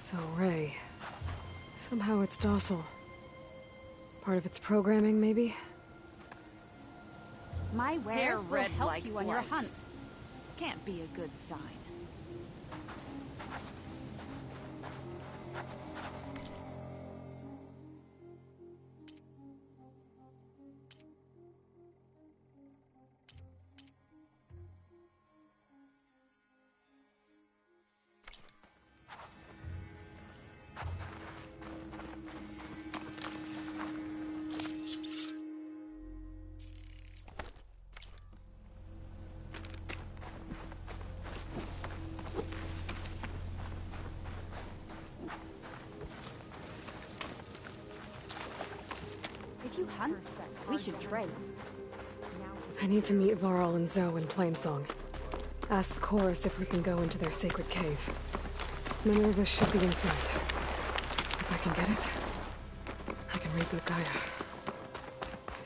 So, Ray. Somehow it's docile. Part of its programming, maybe? My wares will red help like you on your light. hunt. Can't be a good sign. If you hunt, we should trade. I need to meet Varl and Zoe in Plainsong. Ask the chorus if we can go into their sacred cave. Minerva should be inside. If I can get it, I can reboot Gaia.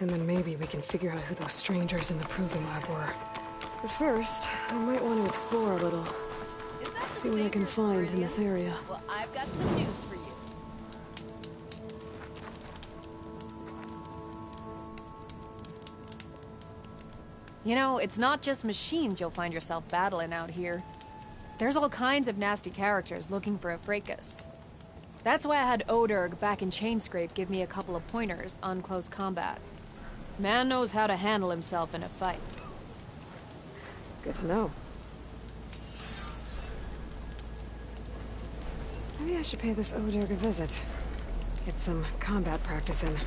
And then maybe we can figure out who those strangers in the Proving Lab were. But first, I might want to explore a little. See what I can find in this area. Well, I've got some news for you. You know, it's not just machines you'll find yourself battling out here. There's all kinds of nasty characters looking for a fracas. That's why I had Oderg back in Chainscrape give me a couple of pointers on close combat. Man knows how to handle himself in a fight. Good to know. Maybe I should pay this Oderg a visit. Get some combat practice in.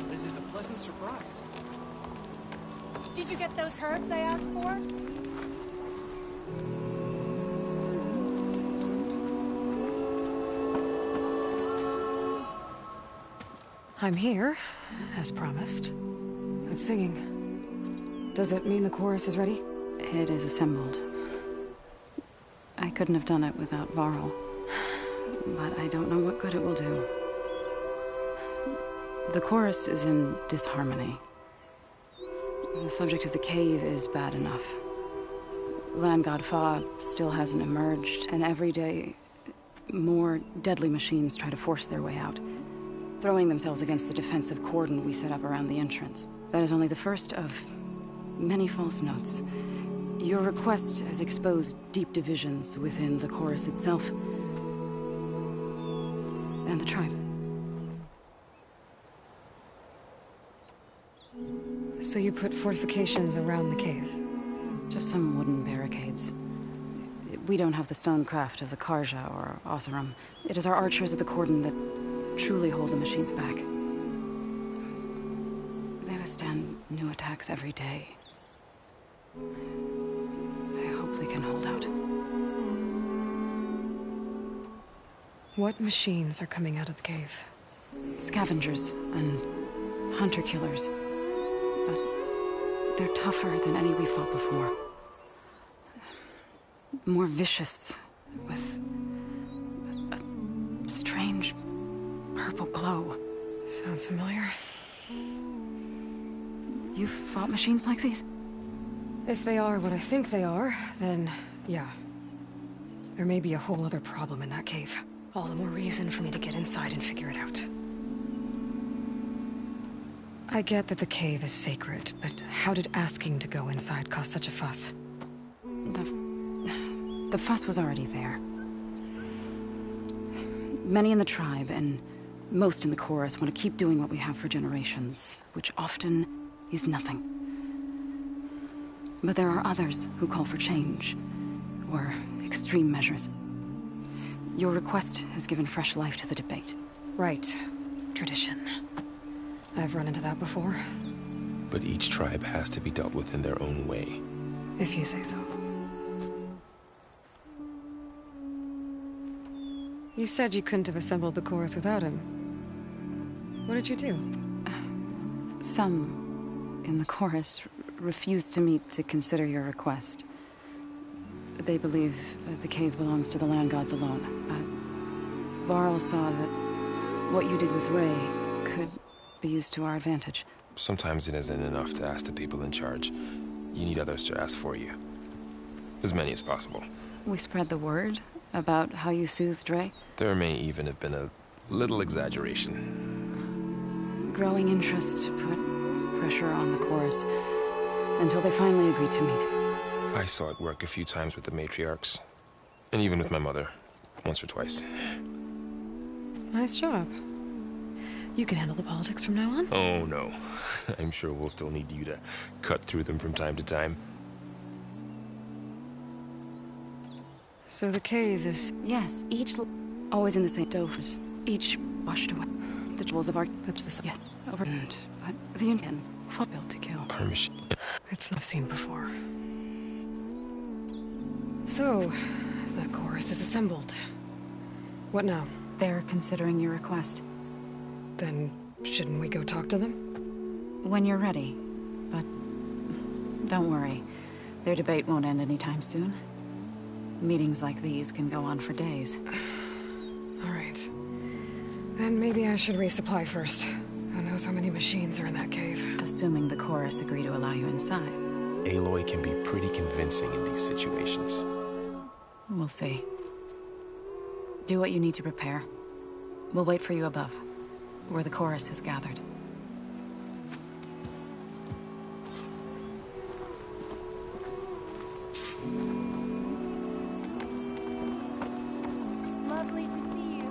This is a pleasant surprise. Did you get those herbs I asked for? I'm here, as promised. But singing. Does it mean the chorus is ready? It is assembled. I couldn't have done it without Varl. But I don't know what good it will do. The chorus is in disharmony. The subject of the cave is bad enough. Land God Fa still hasn't emerged, and every day, more deadly machines try to force their way out, throwing themselves against the defensive cordon we set up around the entrance. That is only the first of many false notes. Your request has exposed deep divisions within the chorus itself and the tribe. So you put fortifications around the cave? Just some wooden barricades. We don't have the stonecraft of the Karja or Oseram. It is our archers of the cordon that truly hold the machines back. They withstand new attacks every day. I hope they can hold out. What machines are coming out of the cave? Scavengers and hunter-killers. But they're tougher than any we fought before. More vicious, with a strange purple glow. Sounds familiar. You've fought machines like these? If they are what I think they are, then yeah. There may be a whole other problem in that cave. All the more reason for me to get inside and figure it out. I get that the cave is sacred, but how did asking to go inside cause such a fuss? The fuss was already there. Many in the tribe, and most in the chorus, want to keep doing what we have for generations, which often is nothing. But there are others who call for change, or extreme measures. Your request has given fresh life to the debate. Right. Tradition. I've run into that before. But each tribe has to be dealt with in their own way. If you say so. You said you couldn't have assembled the chorus without him. What did you do? Some in the chorus refused to meet to consider your request. They believe that the cave belongs to the land gods alone. Varl saw that what you did with Ray could be used to our advantage. Sometimes it isn't enough to ask the people in charge. You need others to ask for you. As many as possible. We spread the word about how you soothed Ray. There may even have been a little exaggeration. Growing interest put pressure on the chorus until they finally agreed to meet. I saw it work a few times with the matriarchs. And even with my mother. Once or twice. Nice job. You can handle the politics from now on? Oh, no. I'm sure we'll still need you to cut through them from time to time. So the cave is... Yes, always in the same dovers. Each washed away. The jewels of our... That's the... Yes, overturned. But the Union fought built to kill. Our machine... It's not seen before. So, the chorus is assembled. What now? They're considering your request. Then, shouldn't we go talk to them? When you're ready. But don't worry. Their debate won't end anytime soon. Meetings like these can go on for days. All right. Then maybe I should resupply first. Who knows how many machines are in that cave? Assuming the chorus agree to allow you inside. Aloy can be pretty convincing in these situations. We'll see. Do what you need to prepare. We'll wait for you above, where the chorus has gathered. Lovely to see you.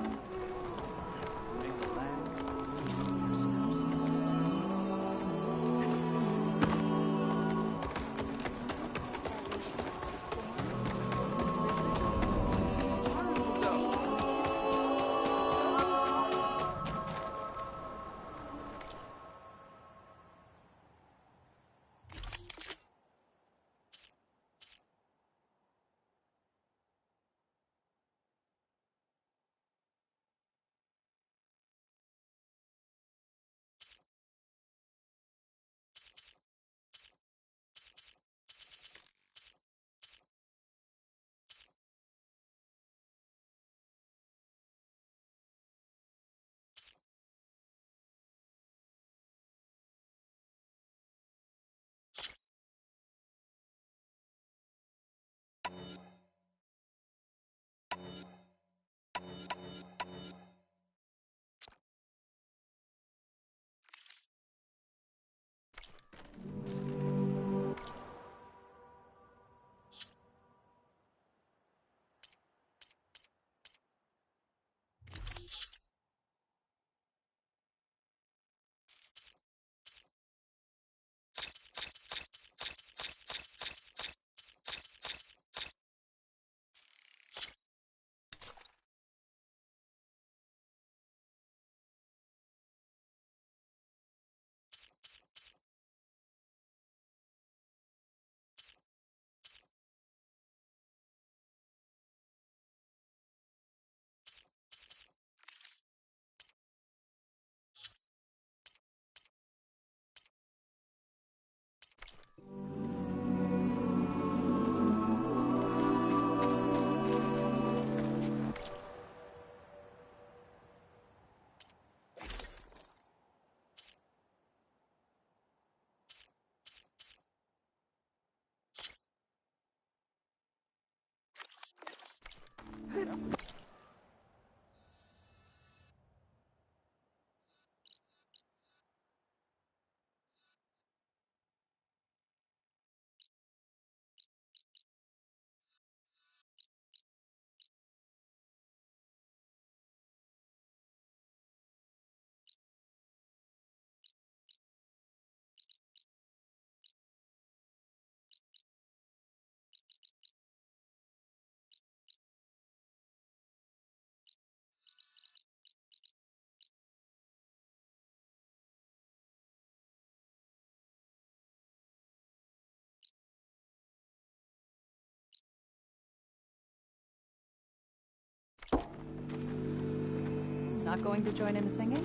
Not going to join in the singing?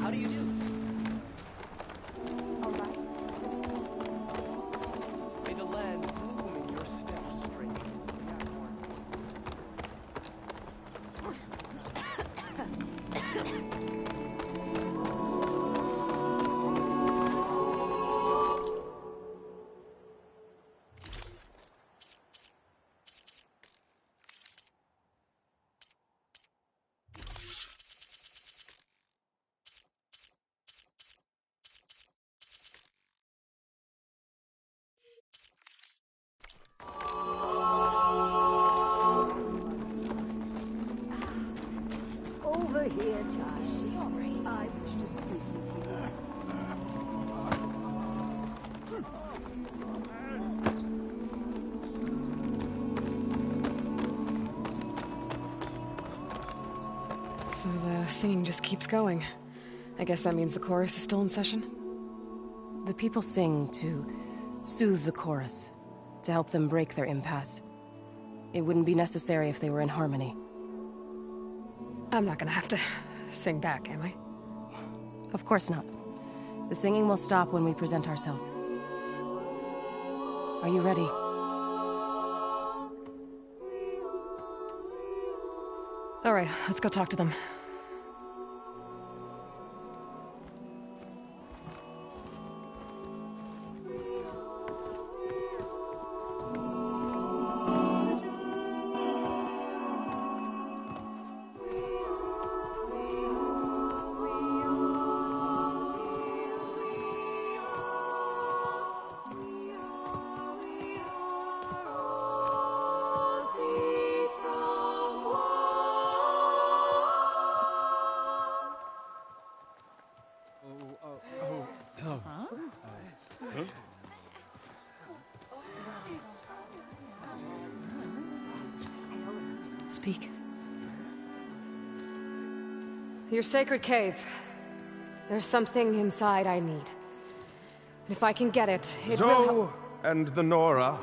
How do you do? All right. So the singing just keeps going. I guess that means the chorus is still in session? The people sing to soothe the chorus, to help them break their impasse. It wouldn't be necessary if they were in harmony. I'm not gonna have to sing back, am I? Of course not. The singing will stop when we present ourselves. Are you ready? All right, let's go talk to them. Speak. Your sacred cave. There's something inside I need. And if I can get it, it will Zoe and the Nora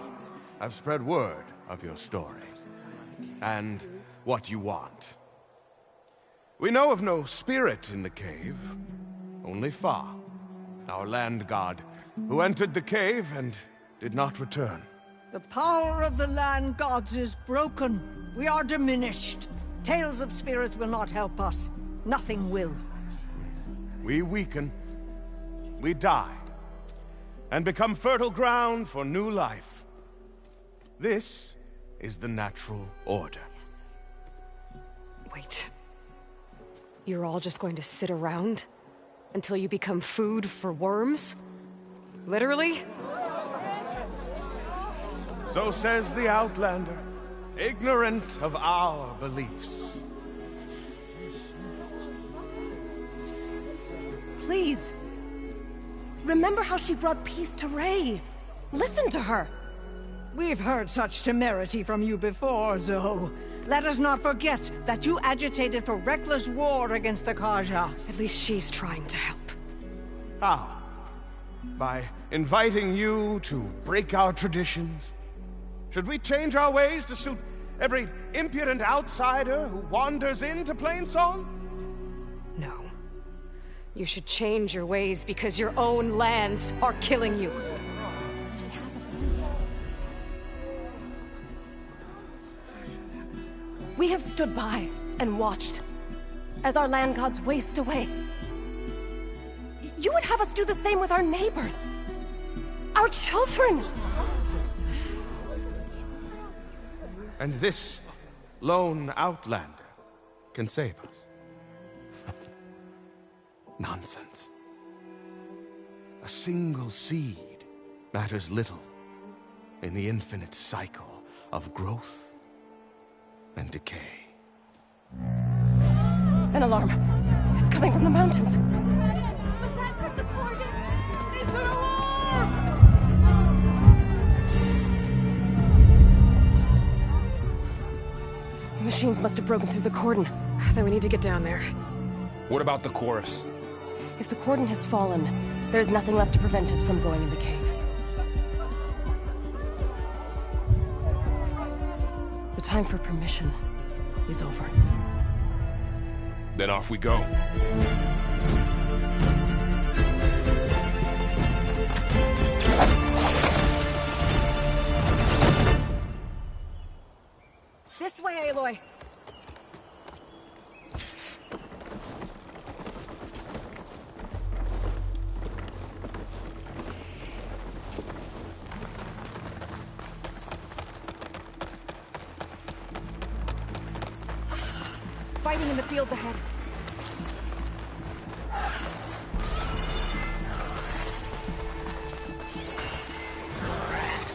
have spread word of your story. And what you want. We know of no spirit in the cave. Only Fa, our land god, who entered the cave and did not return. The power of the land gods is broken. We are diminished. Tales of spirits will not help us. Nothing will. We weaken. We die. And become fertile ground for new life. This is the natural order. Wait. You're all just going to sit around? Until you become food for worms? Literally? So says the Outlander, ignorant of our beliefs. Please. Remember how she brought peace to Ray. Listen to her. We've heard such temerity from you before, Zoe. Let us not forget that you agitated for reckless war against the Kaja. At least she's trying to help. How? By inviting you to break our traditions? Should we change our ways to suit every impudent outsider who wanders into Plainsong? No. You should change your ways because your own lands are killing you. We have stood by and watched as our land gods waste away. You would have us do the same with our neighbors, our children. And this lone Outlander can save us. Nonsense. A single seed matters little in the infinite cycle of growth and decay. An alarm. It's coming from the mountains. Was that from the Cordon? It's an alarm! The machines must have broken through the cordon. Then we need to get down there. What about the chorus? If the cordon has fallen, there's nothing left to prevent us from going in the cave. The time for permission is over. Then off we go. This way, Aloy. Fighting in the fields ahead.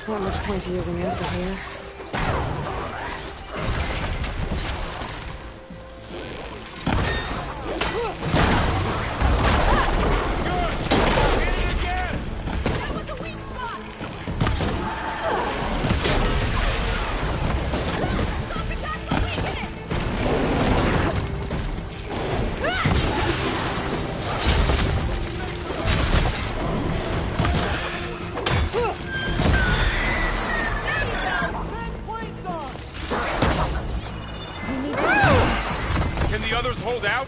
Not much point to using acid here. hold out?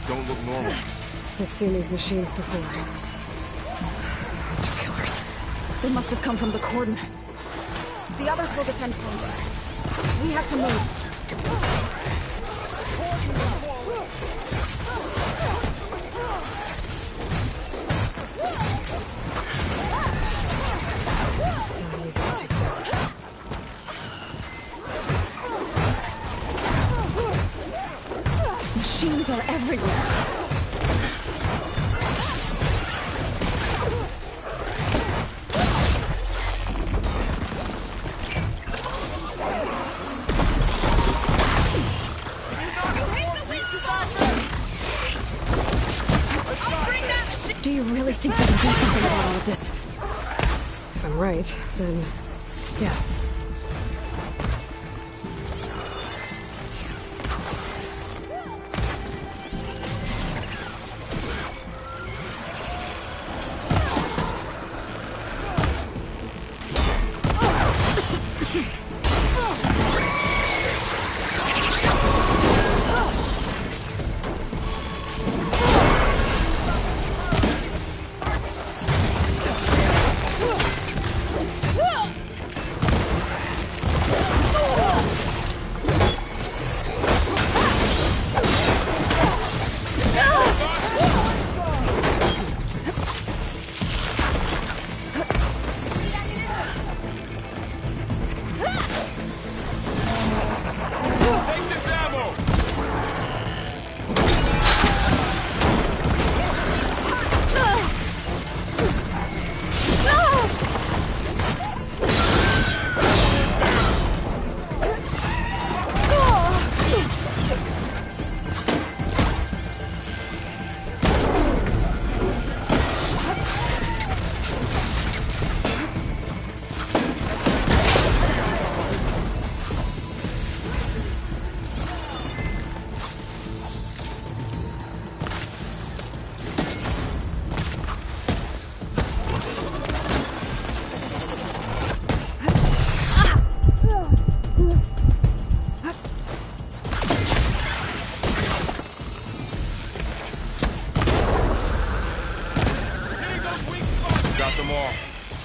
Don't look normal. I've seen these machines before. Hunter killers. They must have come from the cordon. The others will defend Plains. We have to move. Not easy to take down. Machines are everywhere. Do you really think we can do something about all of this? If I'm right, then yeah.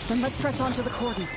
Then let's press on to the cordon.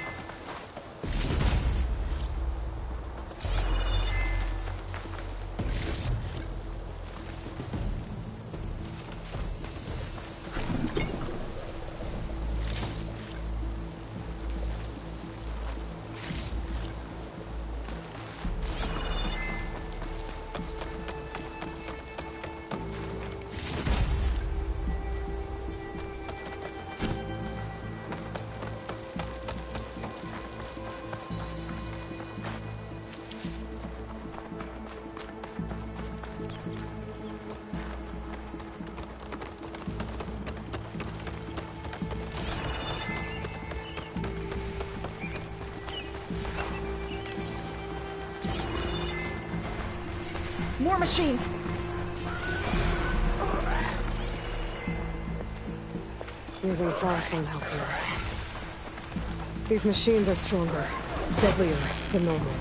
More machines! Using flash won't help here. These machines are stronger, deadlier than normal.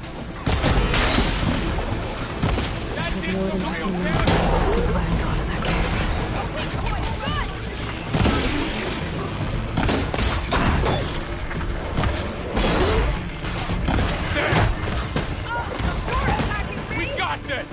There's more than just one massive Landgod in that cave. We got this!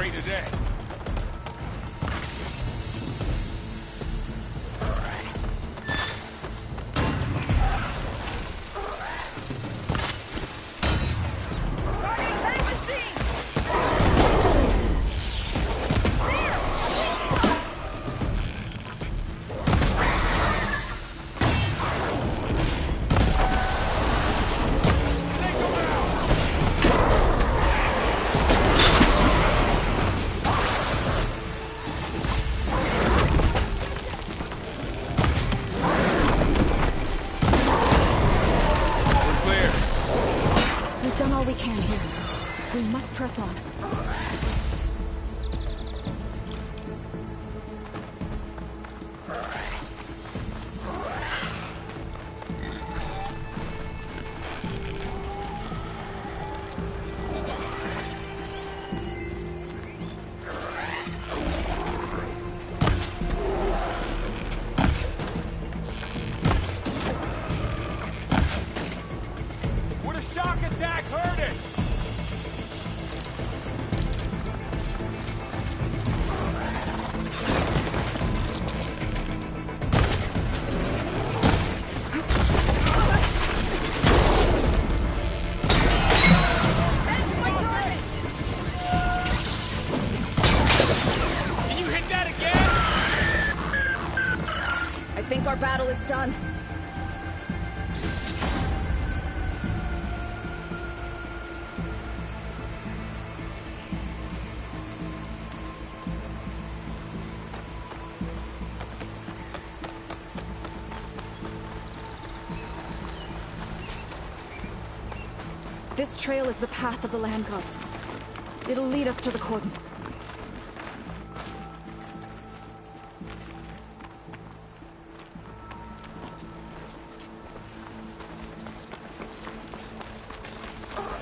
straight ahead. Press on. Would a shock attack hurt it? I think our battle is done. This trail is the path of the land gods. It'll lead us to the cordon.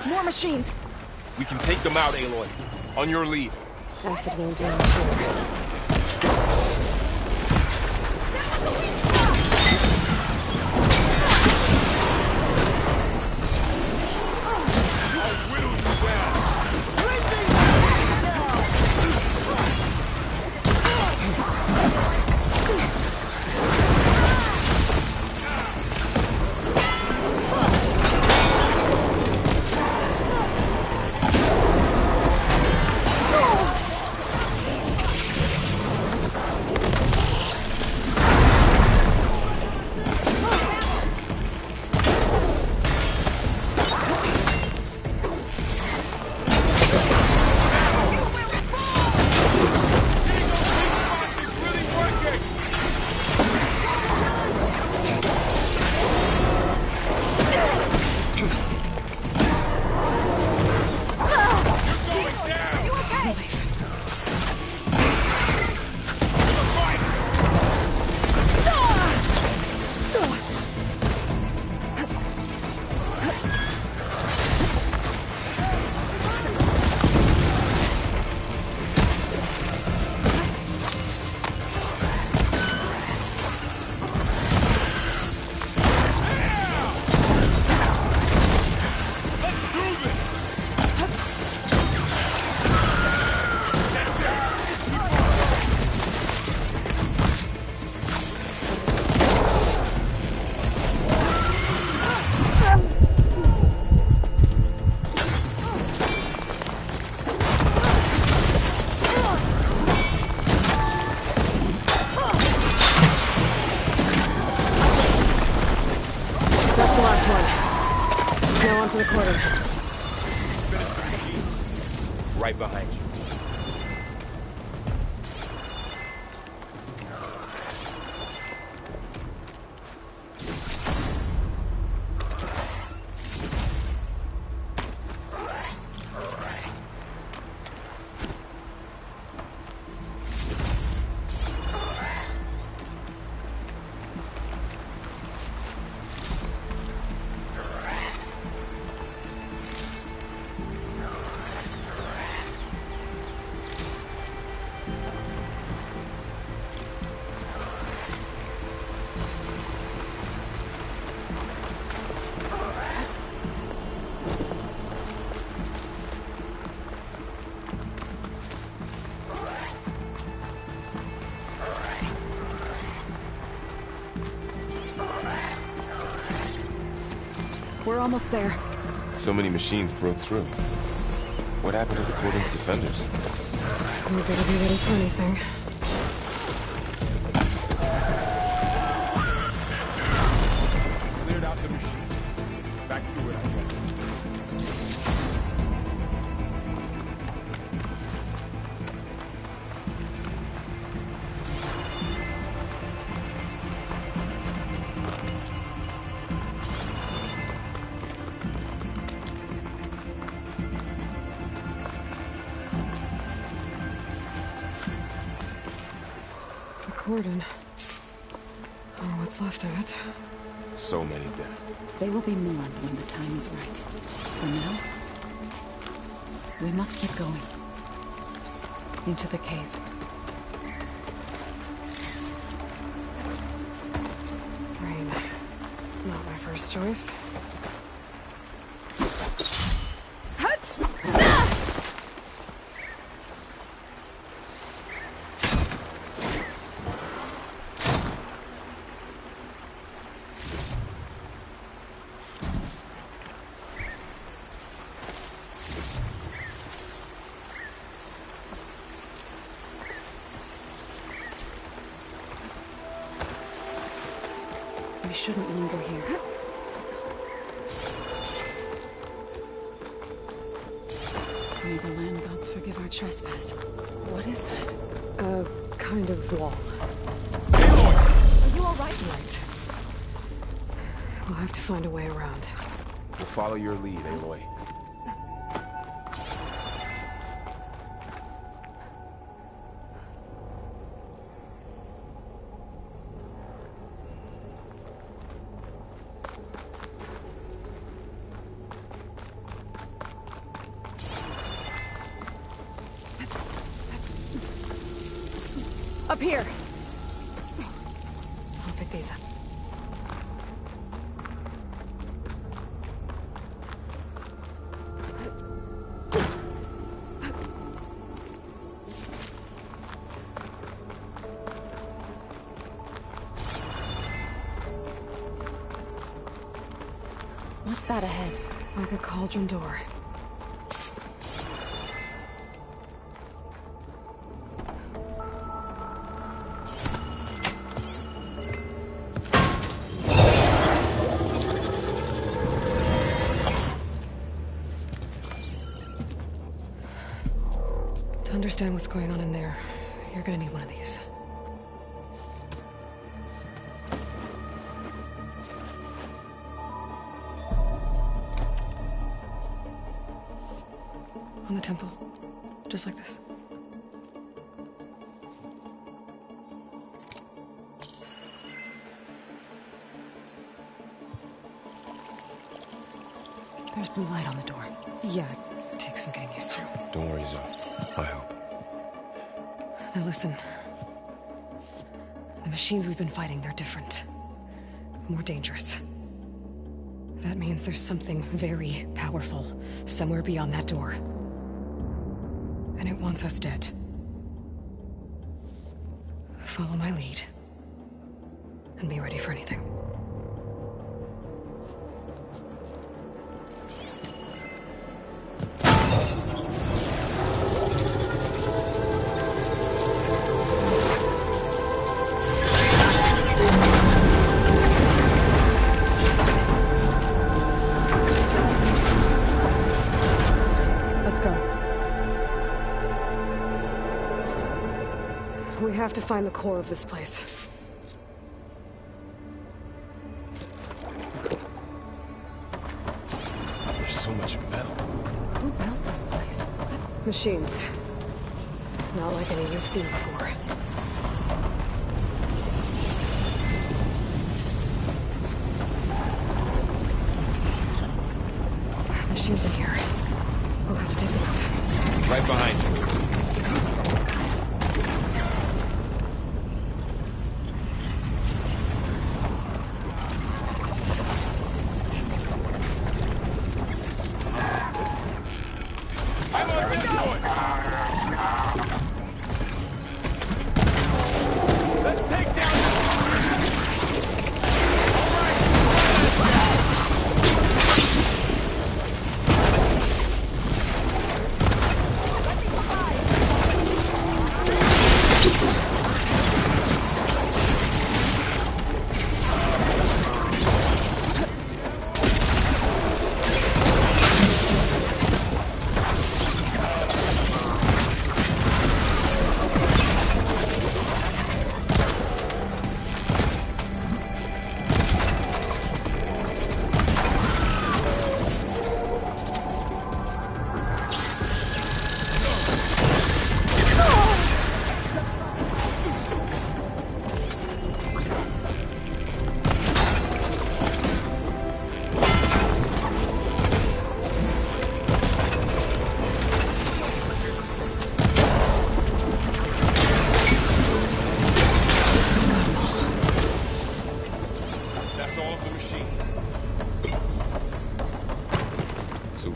More machines! We can take them out, Aloy. On your lead. Acid won't do much here. To the quarter. Right behind you. We're almost there. So many machines broke through. What happened to the Cordon's defenders? We better be ready for anything. Cleared out the machines. Back to it, I guess. The Cordon. Or what's left of it. So many dead. They will be mourned when the time is right. For now, we must keep going. Into the cave. Rain. Not my first choice. We shouldn't linger here. May the land gods forgive our trespass. What is that? A kind of wall. Are you all right? Right. We'll have to find a way around. We'll follow your lead, Aloy. Up here! I'll pick these up. What's that ahead? Like a cauldron door. To understand what's going on in there, you're gonna need one of these. On the temple. Just like this. There's blue light on the door. Yeah, it takes some getting used to. Don't worry, Zoe. I help. Now listen. The machines we've been fighting, they're different. More dangerous. That means there's something very powerful somewhere beyond that door. And it wants us dead. Follow my lead. And be ready for anything. We have to find the core of this place. There's so much metal. Who built this place? Machines. Not like any you've seen before. Machines in here. We'll have to take them out. Right behind you.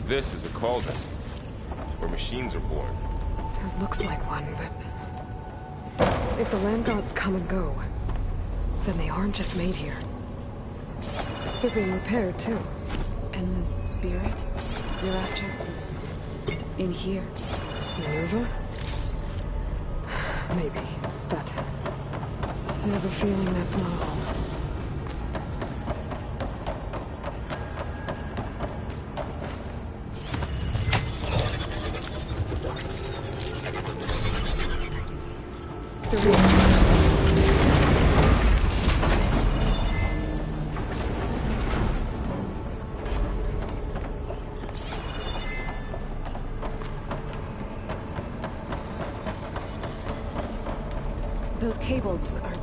This is a cauldron, where machines are born. It looks like one, but... if the land gods come and go, then they aren't just made here. They're being repaired, too. And the spirit you're after is in here? Minerva? Maybe, but... I have a feeling that's not all. Those cables are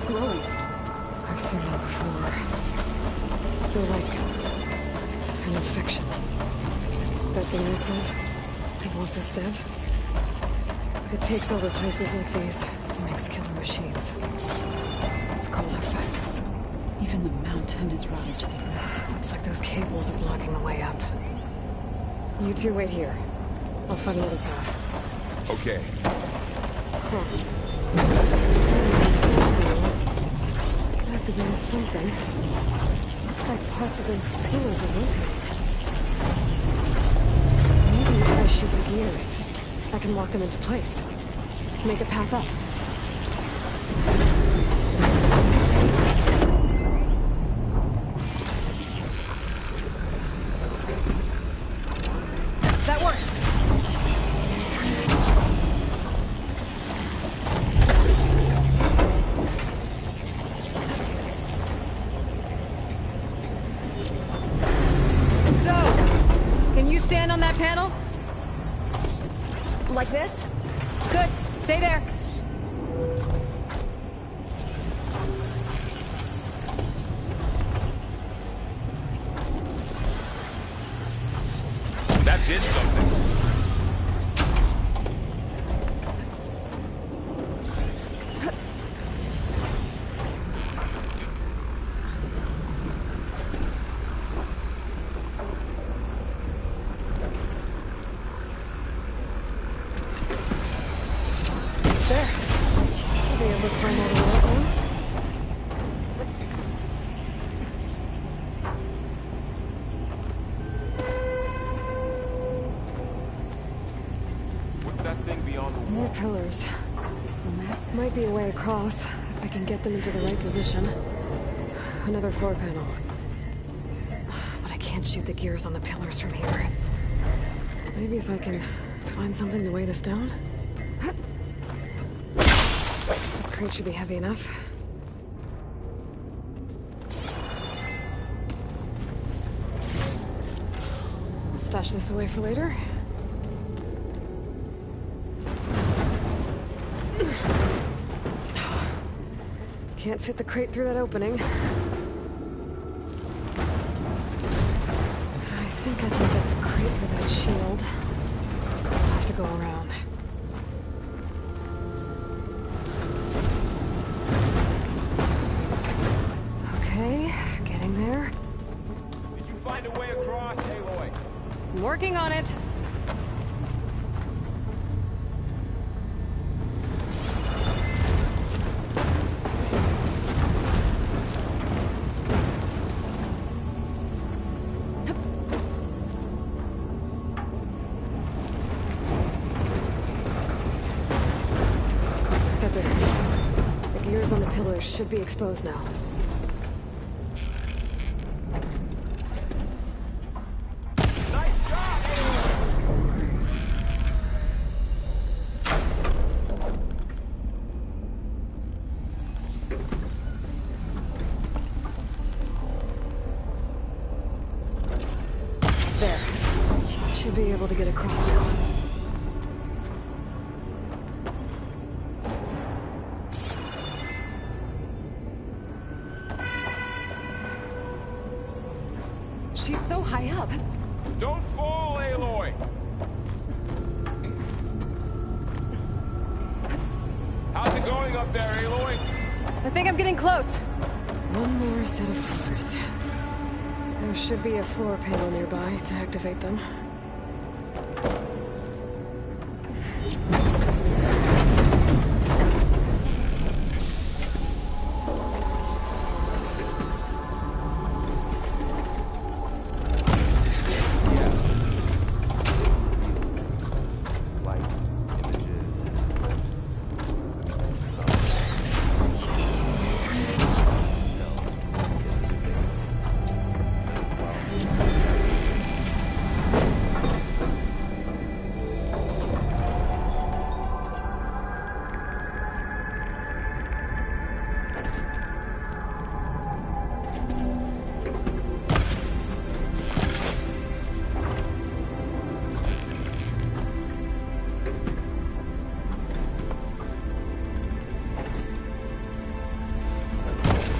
glowing. I've seen them before. They're like an infection. That thing I said, it wants us dead. It takes over places like these and makes killer machines. It's called Hephaestus. Even the mountain is rotted to the roots. Looks like those cables are blocking the way up. You two wait here. I'll find another path. Okay. Activated something. Looks like parts of those pillars are rotating. Maybe if I shoot the gears, I can lock them into place. Make a path up. That worked! Stand on that panel? Like this? Good. Stay there. That did something. More pillars. Might be a way across, if I can get them into the right position. Another floor panel. But I can't shoot the gears on the pillars from here. Maybe if I can find something to weigh this down? This crate should be heavy enough. I'll stash this away for later. Can't fit the crate through that opening. I think I can get the crate for that shield. I'll have to go around. Okay, getting there. Did you find a way across, Aloy? I'm working on it. On the pillars should be exposed now. Nice job, There. Should be able to get across now. She's so high up. Don't fall, Aloy! How's it going up there, Aloy? I think I'm getting close. One more set of pillars. There should be a floor panel nearby to activate them.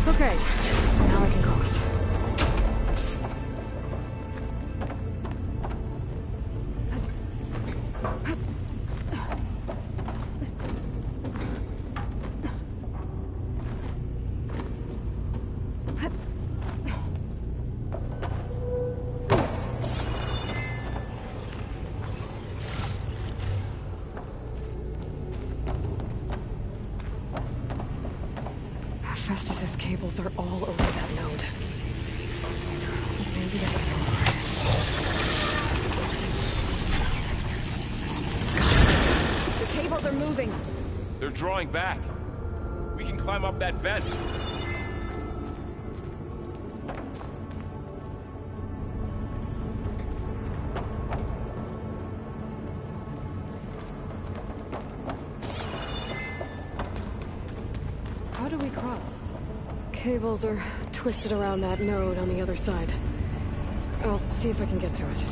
Okay, now I can cross. Festus's cables are all over that node. Maybe I can... The cables are moving. They're drawing back. We can climb up that vent. How do we cross? Cables are twisted around that node on the other side. I'll see if I can get to it.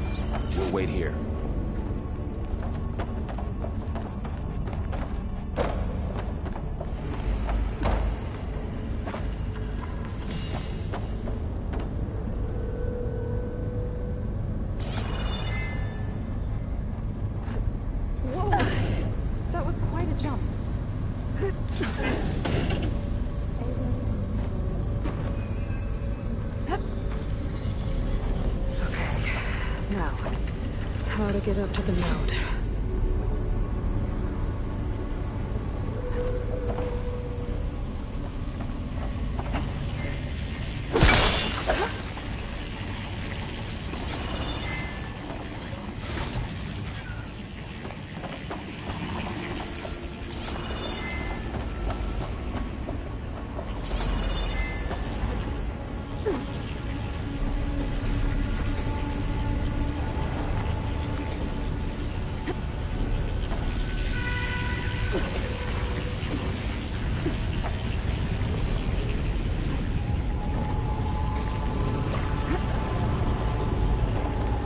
We'll wait here. Whoa! That was quite a jump. Okay, now, how to get up to the node.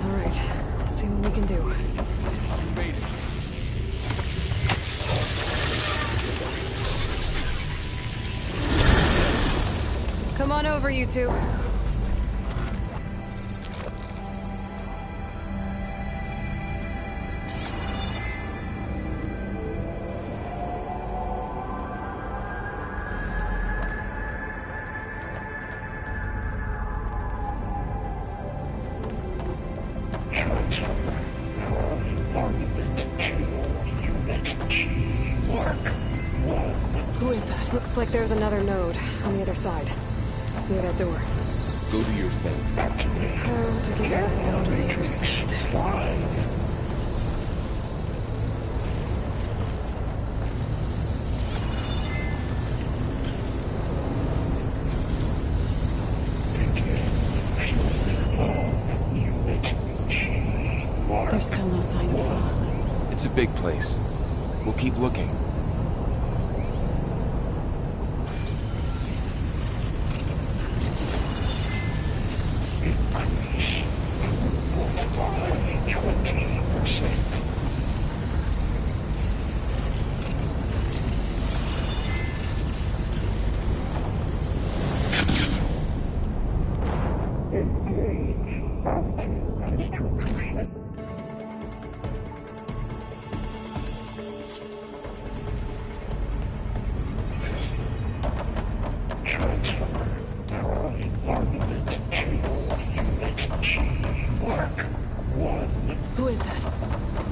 All right, let's see what we can do. We made it. Come on over, you two. Who is that? Looks like there's another node on the other side, near that door. Go do your thing. How to get to that node on the other side? There's still no sign of fall. It's a big place. We'll keep looking.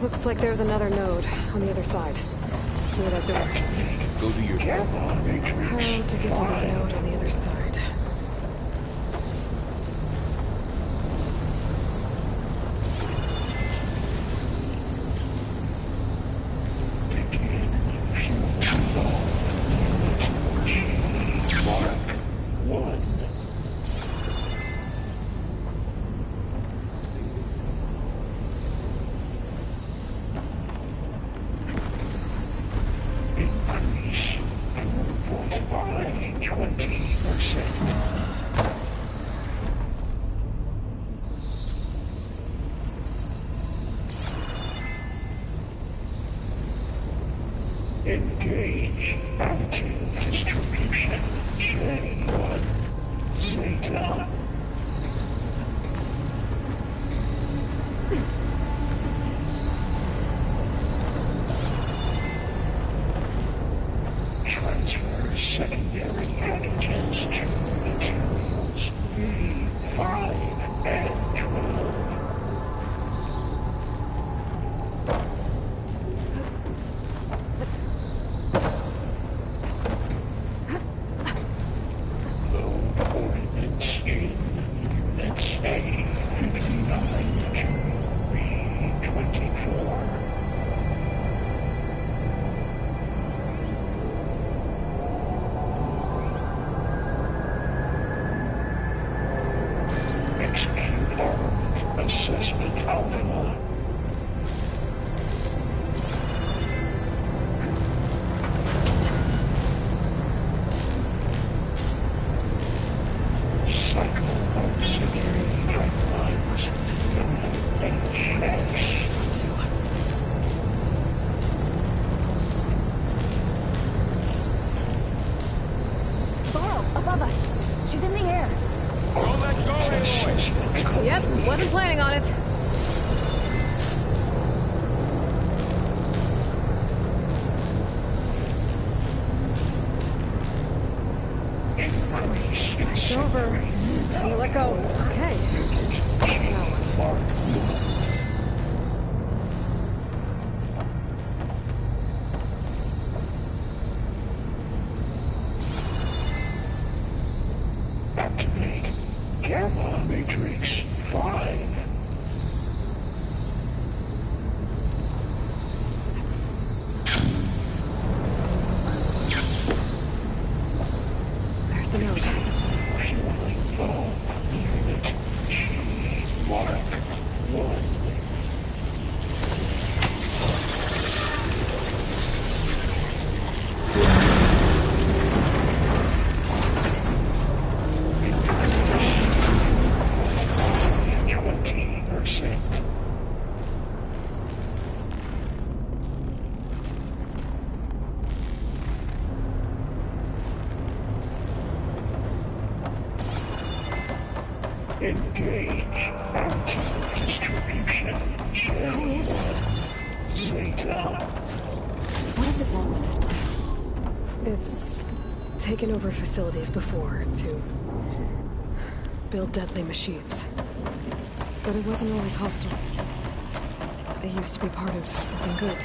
Looks like there's another node on the other side. Near that door. Go do your thing. How to get to that node on the other side? Engage active distribution. J1. Zeta. Transfer secondary packages to materials V5 and 12. Assessment Alpha. Cycle of security pipelines. Varl, above us. She's in the air. Don't let go, Aloy! Yep, wasn't planning on it. It's over. Time to let go. Okay. Now what? Activate Gamma Matrix 5. There's the node. Fueling bulb unit G Mark 1. Engage anti-distribution. Who is Hephaestus? Zeta. What is it wrong with this place? It's taken over facilities before to build deadly machines. But it wasn't always hostile. It used to be part of something good.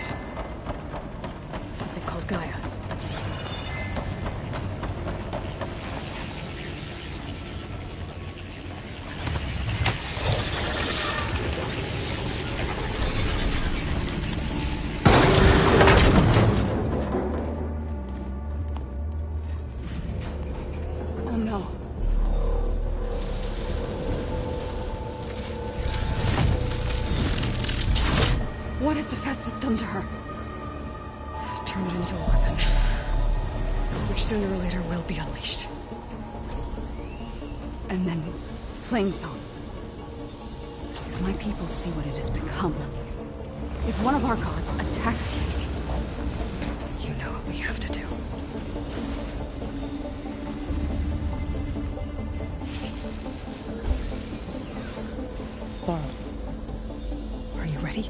Something called Gaia. Oh no. What has Hephaestus done to her? Turn it into a weapon. Which sooner or later will be unleashed. And then Plainsong. If my people see what it has become, if one of our gods attacks them, You know what we have to do. Varl, are you ready?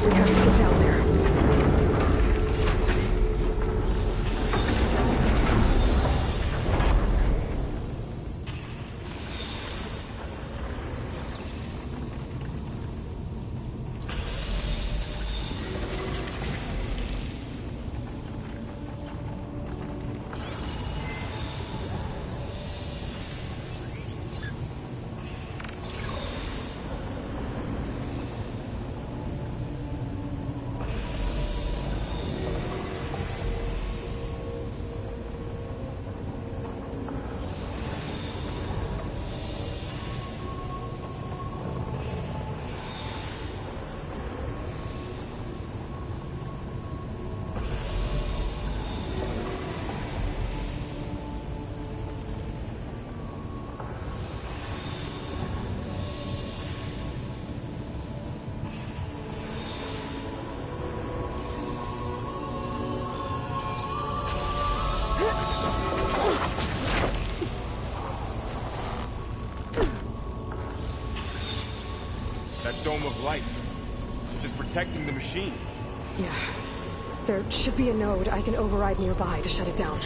We have to get down there. Dome of Light. It's protecting the machine. Yeah. There should be a node I can override nearby to shut it down.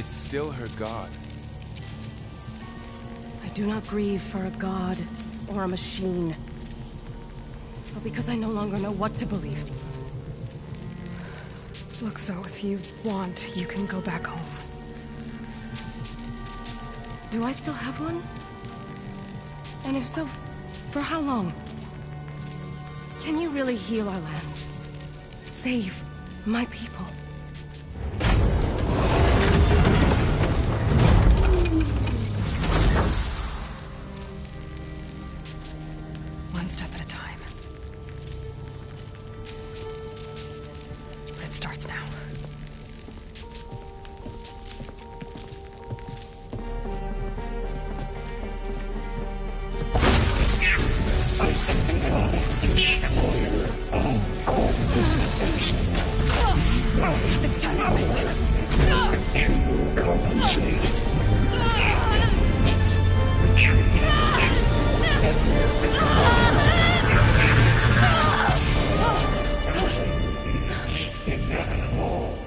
Still her god. I do not grieve for a god or a machine, but because I no longer know what to believe. Look, so if you want, you can go back home. Do I still have one? And if so, for how long? Can you really heal our lands? Save my people? One step at a time. But it starts now. It's time to business. To compensate. Inevitable.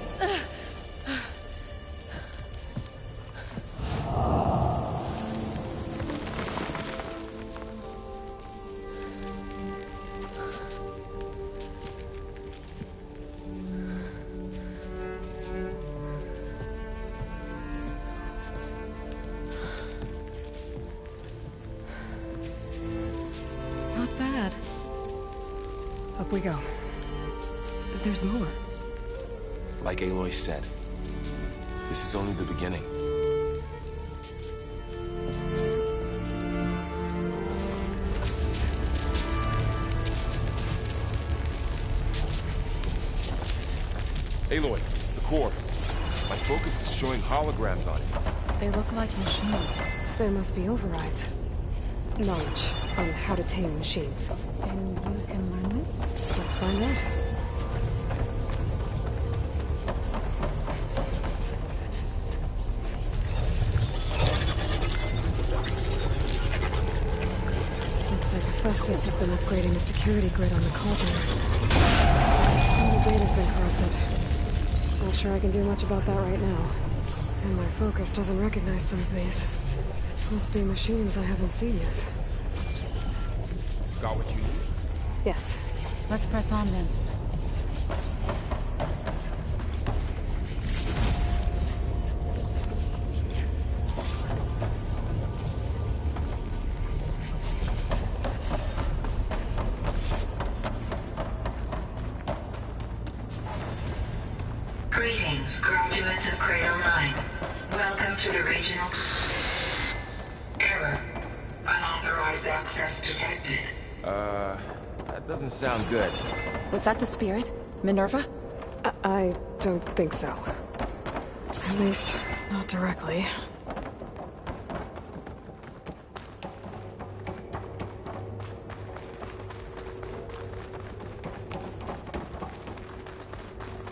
Not bad. Up we go. There's more. Like Aloy said, this is only the beginning. Aloy, the core. My focus is showing holograms on it. They look like machines. They must be overrides. knowledge on how to tame machines. And you can learn this? Let's find out. Looks like Hephaestus has been upgrading the security grid on the cauldrons. Some of the data's been corrupted. Not sure I can do much about that right now. And my focus doesn't recognize some of these. Must be machines I haven't seen yet. Got what you need? Yes. Let's press on then. Greetings, graduates of Cradle 9. Welcome to the regional... Error. Unauthorized access detected. That doesn't sound good. Was that the spirit? Minerva? I don't think so. At least, not directly.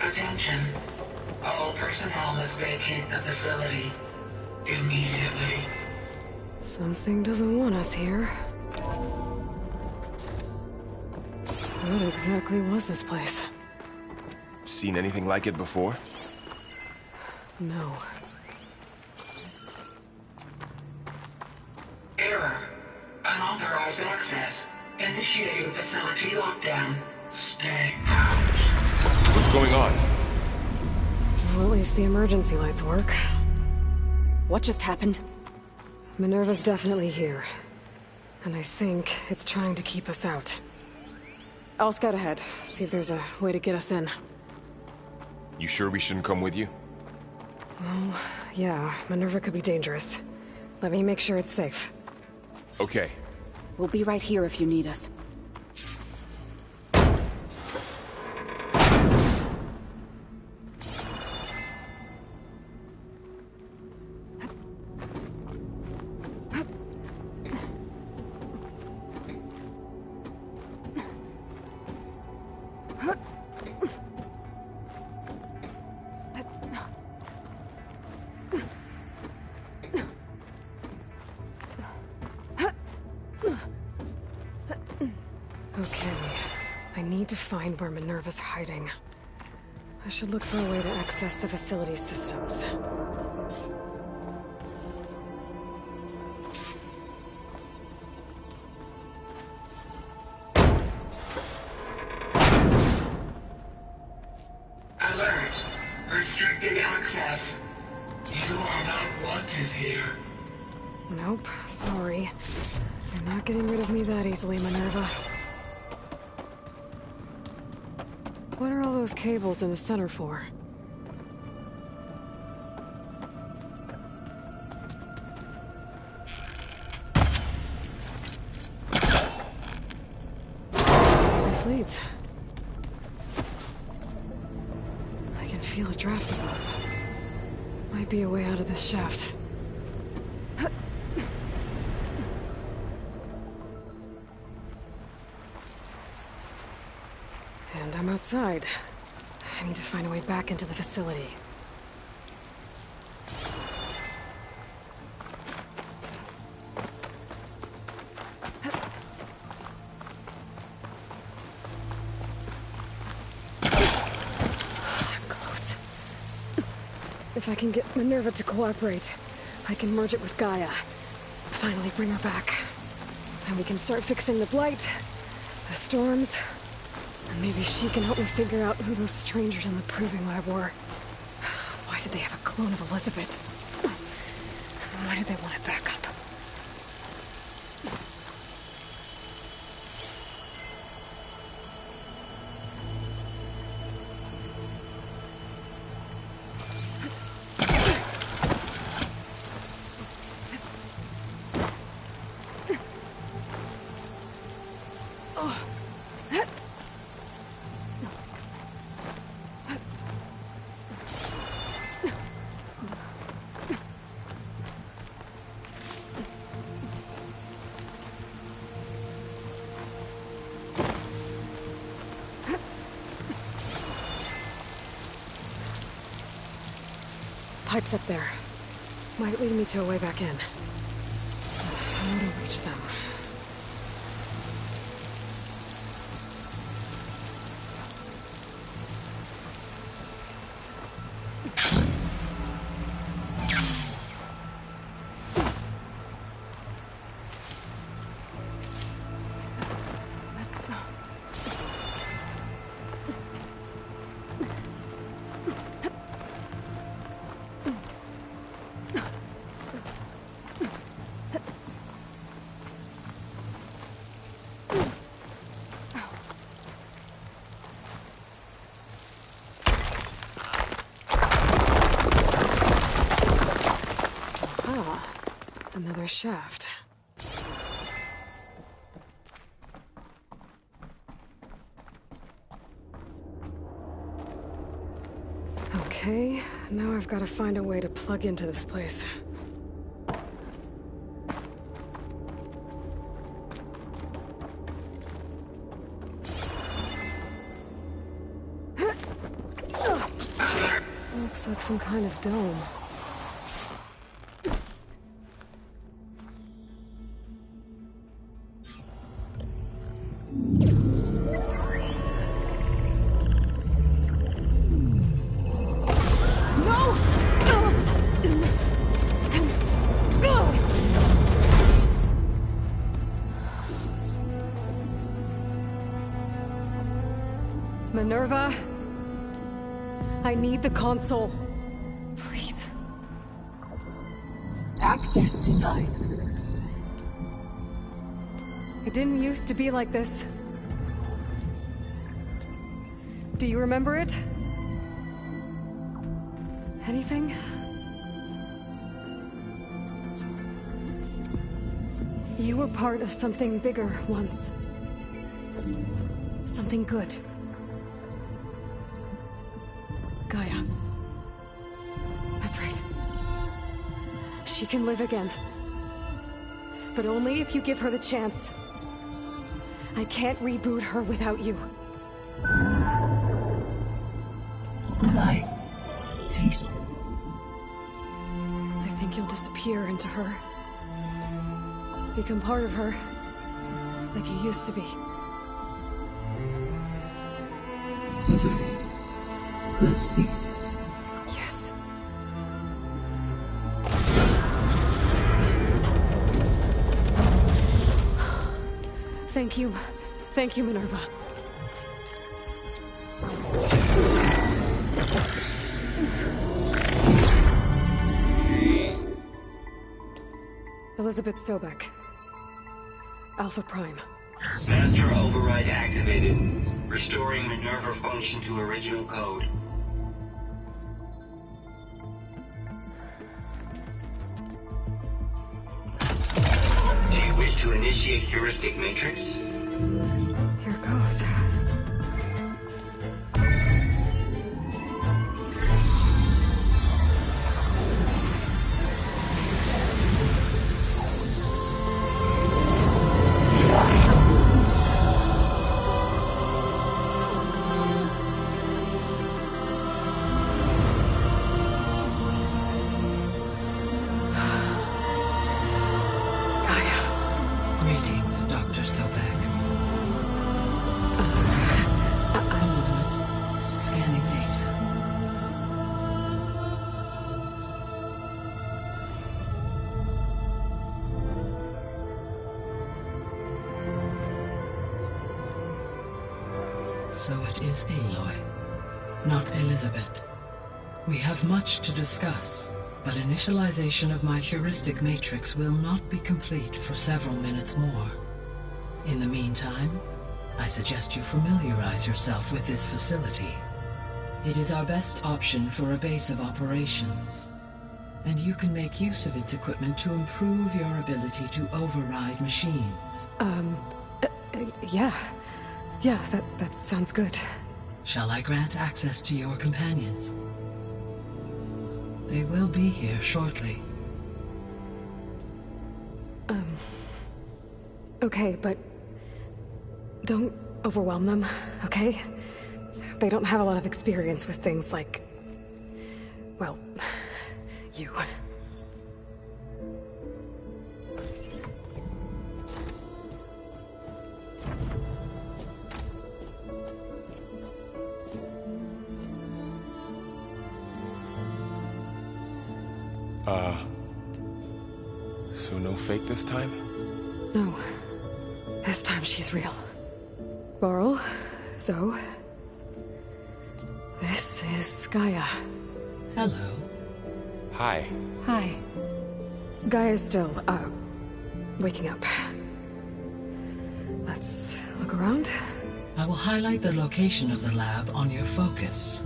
Attention. All personnel must vacate the facility immediately. Something doesn't want us here. What exactly was this place? Seen anything like it before? No. Error. Unauthorized access. Initiating facility lockdown. Stay out. What's going on? Well, at least the emergency lights work. What just happened? Minerva's definitely here. And I think it's trying to keep us out. I'll scout ahead, see if there's a way to get us in. You sure we shouldn't come with you? Well, yeah, Minerva could be dangerous. Let me make sure it's safe. Okay. We'll be right here if you need us. Okay, I need to find where Minerva's hiding. I should look for a way to access the facility systems. Alert. Restricted access. You are not wanted here. Nope, sorry. You're not getting rid of me that easily, Minerva. What are all those cables in the center for? This leads. I can feel a draft above. Might be a way out of this shaft. And I'm outside. I need to find a way back into the facility. I'm close. If I can get Minerva to cooperate, I can merge it with Gaia. Finally bring her back. And we can start fixing the Blight, the storms, and maybe she can help me figure out who those strangers in the Proving Lab were. Why did they have a clone of Elizabeth? Why did they want it back up? pipes up there. Might lead me to a way back in. How to reach them? Another shaft. Okay, now I've got to find a way to plug into this place. Looks like some kind of dome. Minerva, I need the console. Please. Access denied. It didn't used to be like this. Do you remember it? Anything? You were part of something bigger once. Something good. Gaia. That's right. She can live again. But only if you give her the chance. I can't reboot her without you. Lie. Cease. I think you'll disappear into her. Become part of her. Like you used to be. Misery. Let's cease. Yes. Thank you. Thank you, Minerva. Elizabeth Sobek. Alpha Prime. Master override activated. Restoring Minerva function to original code. Do you wish to initiate heuristic matrix? Here goes. Greetings, Dr. Sobek. Scanning data. So it is Aloy, not Elizabeth. We have much to discuss, but initialization of my heuristic matrix will not be complete for several minutes more. In the meantime, I suggest you familiarize yourself with this facility. It is our best option for a base of operations, and you can make use of its equipment to improve your ability to override machines. Yeah. Yeah, that sounds good. Shall I grant access to your companions? They will be here shortly. Okay, but don't overwhelm them, okay? They don't have a lot of experience with things like, well, You. So no fake this time? No. This time she's real. Varl, Zoe. This is Gaia. Hello. Hi. Hi. Gaia's still, waking up. Let's look around. I will highlight the location of the lab on your focus.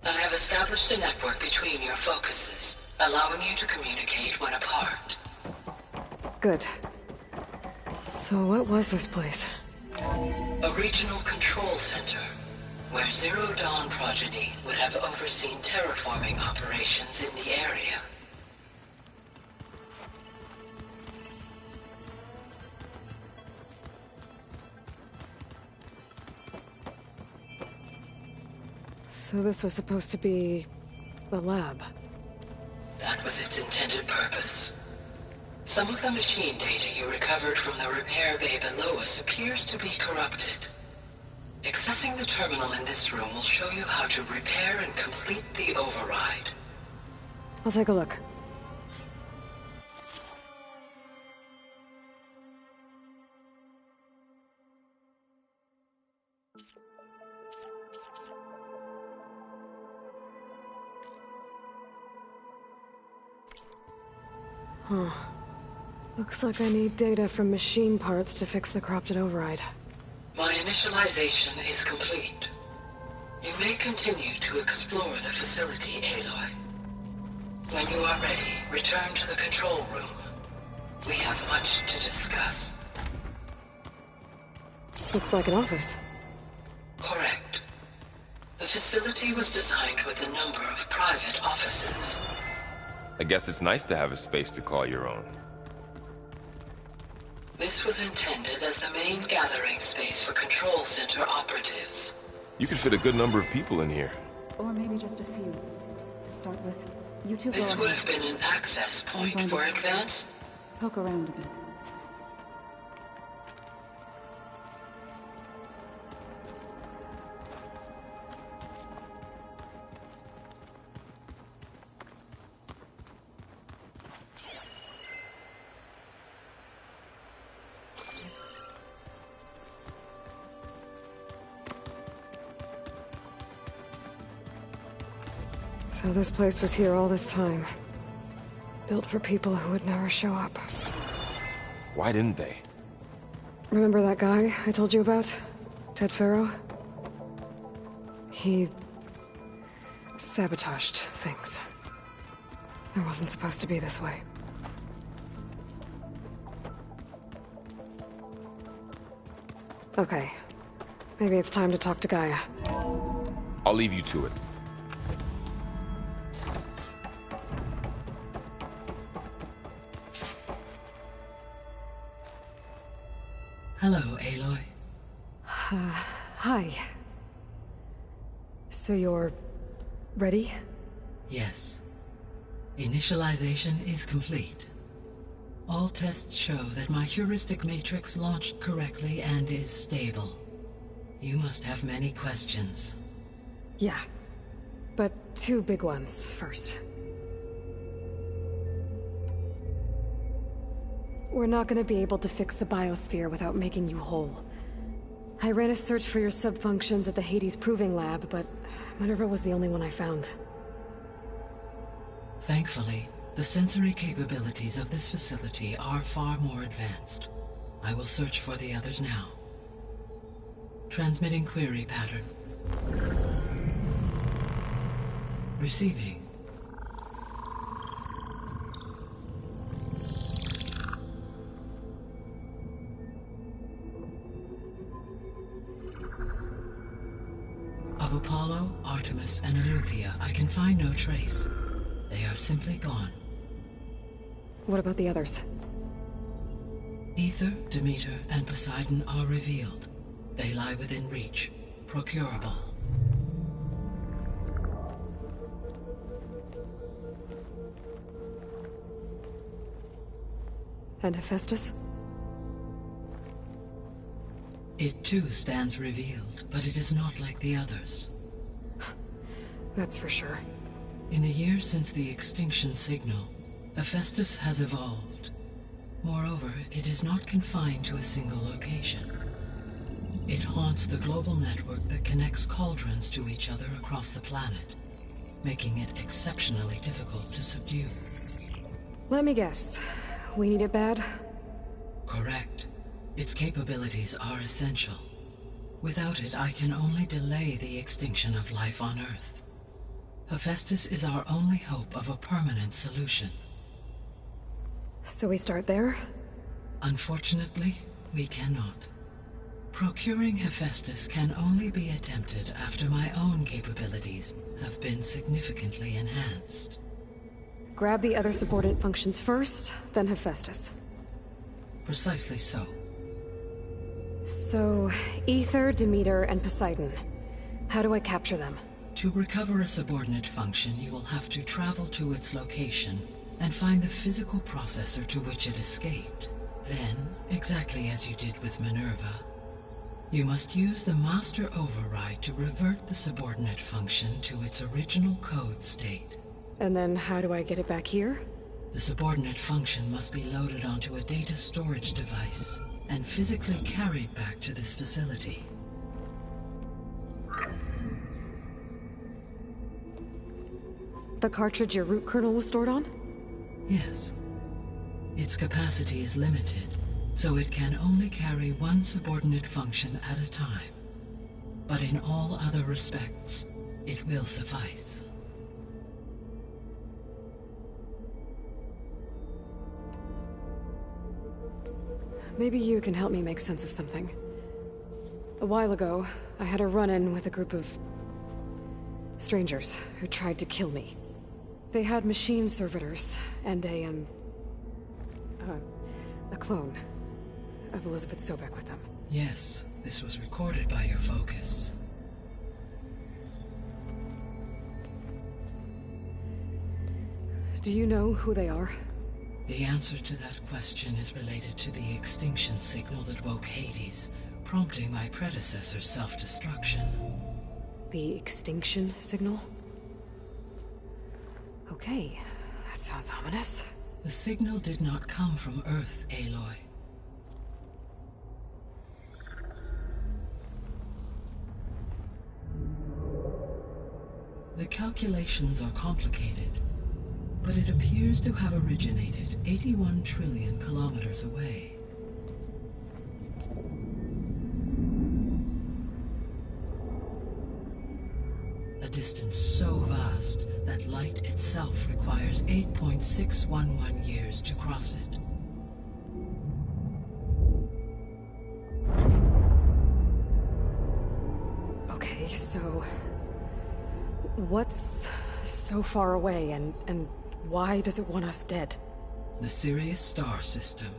I have established a network between your focuses, allowing you to communicate when apart. Good. So what was this place? A regional control center, where Zero Dawn progeny would have overseen terraforming operations in the area. So this was supposed to be the lab. That was its intended purpose. Some of the machine data you recovered from the repair bay below us appears to be corrupted. Accessing the terminal in this room will show you how to repair and complete the override. I'll take a look. Huh. Looks like I need data from machine parts to fix the corrupted override. My initialization is complete. You may continue to explore the facility, Aloy. When you are ready, return to the control room. We have much to discuss. Looks like an office. Correct. The facility was designed with a number of private offices. I guess it's nice to have a space to call your own. This was intended as the main gathering space for Control Center operatives. You could fit a good number of people in here. Or maybe just a few. To start with, you two This go would ahead. have been an access point for advanced... Poke around a bit. So this place was here all this time. Built for people who would never show up. Why didn't they? Remember that guy I told you about? Ted Faro? He... sabotaged things. It wasn't supposed to be this way. Okay. Maybe it's time to talk to Gaia. I'll leave you to it. Hello, Aloy. Hi. So you're... ready? Yes. Initialization is complete. All tests show that my heuristic matrix launched correctly and is stable. You must have many questions. Yeah. But two big ones first. We're not gonna be able to fix the biosphere without making you whole. I ran a search for your subfunctions at the Hades Proving Lab, but Minerva was the only one I found. Thankfully, the sensory capabilities of this facility are far more advanced. I will search for the others now. Transmitting query pattern. Receiving. Of Apollo, Artemis, and Eleuthia, I can find no trace. They are simply gone. What about the others? Aether, Demeter, and Poseidon are revealed. They lie within reach, procurable. And Hephaestus? It too stands revealed, but it is not like the others. That's for sure. In the years since the extinction signal, Hephaestus has evolved. Moreover, it is not confined to a single location. It haunts the global network that connects cauldrons to each other across the planet, making it exceptionally difficult to subdue. Let me guess. We need it bad? Correct. Its capabilities are essential. Without it, I can only delay the extinction of life on Earth. Hephaestus is our only hope of a permanent solution. So we start there? Unfortunately, we cannot. Procuring Hephaestus can only be attempted after my own capabilities have been significantly enhanced. Grab the other subordinate functions first, then Hephaestus. Precisely so. So, Aether, Demeter, and Poseidon. How do I capture them? To recover a subordinate function, you will have to travel to its location and find the physical processor to which it escaped. Then, exactly as you did with Minerva, you must use the master override to revert the subordinate function to its original code state. And then how do I get it back here? The subordinate function must be loaded onto a data storage device and physically carried back to this facility. The cartridge your root kernel was stored on? Yes. Its capacity is limited, so it can only carry one subordinate function at a time. But in all other respects, it will suffice. Maybe you can help me make sense of something. A while ago, I had a run-in with a group of strangers who tried to kill me. They had machine servitors and a clone of Elizabeth Sobek with them. Yes, this was recorded by your focus. Do you know who they are? The answer to that question is related to the extinction signal that woke Hades, prompting my predecessor's self-destruction. The extinction signal? Okay, that sounds ominous. The signal did not come from Earth, Aloy. The calculations are complicated, but it appears to have originated 81 trillion kilometers away. A distance so vast that light itself requires 8.611 years to cross it. Okay, so what's so far away and why does it want us dead? The Sirius star system.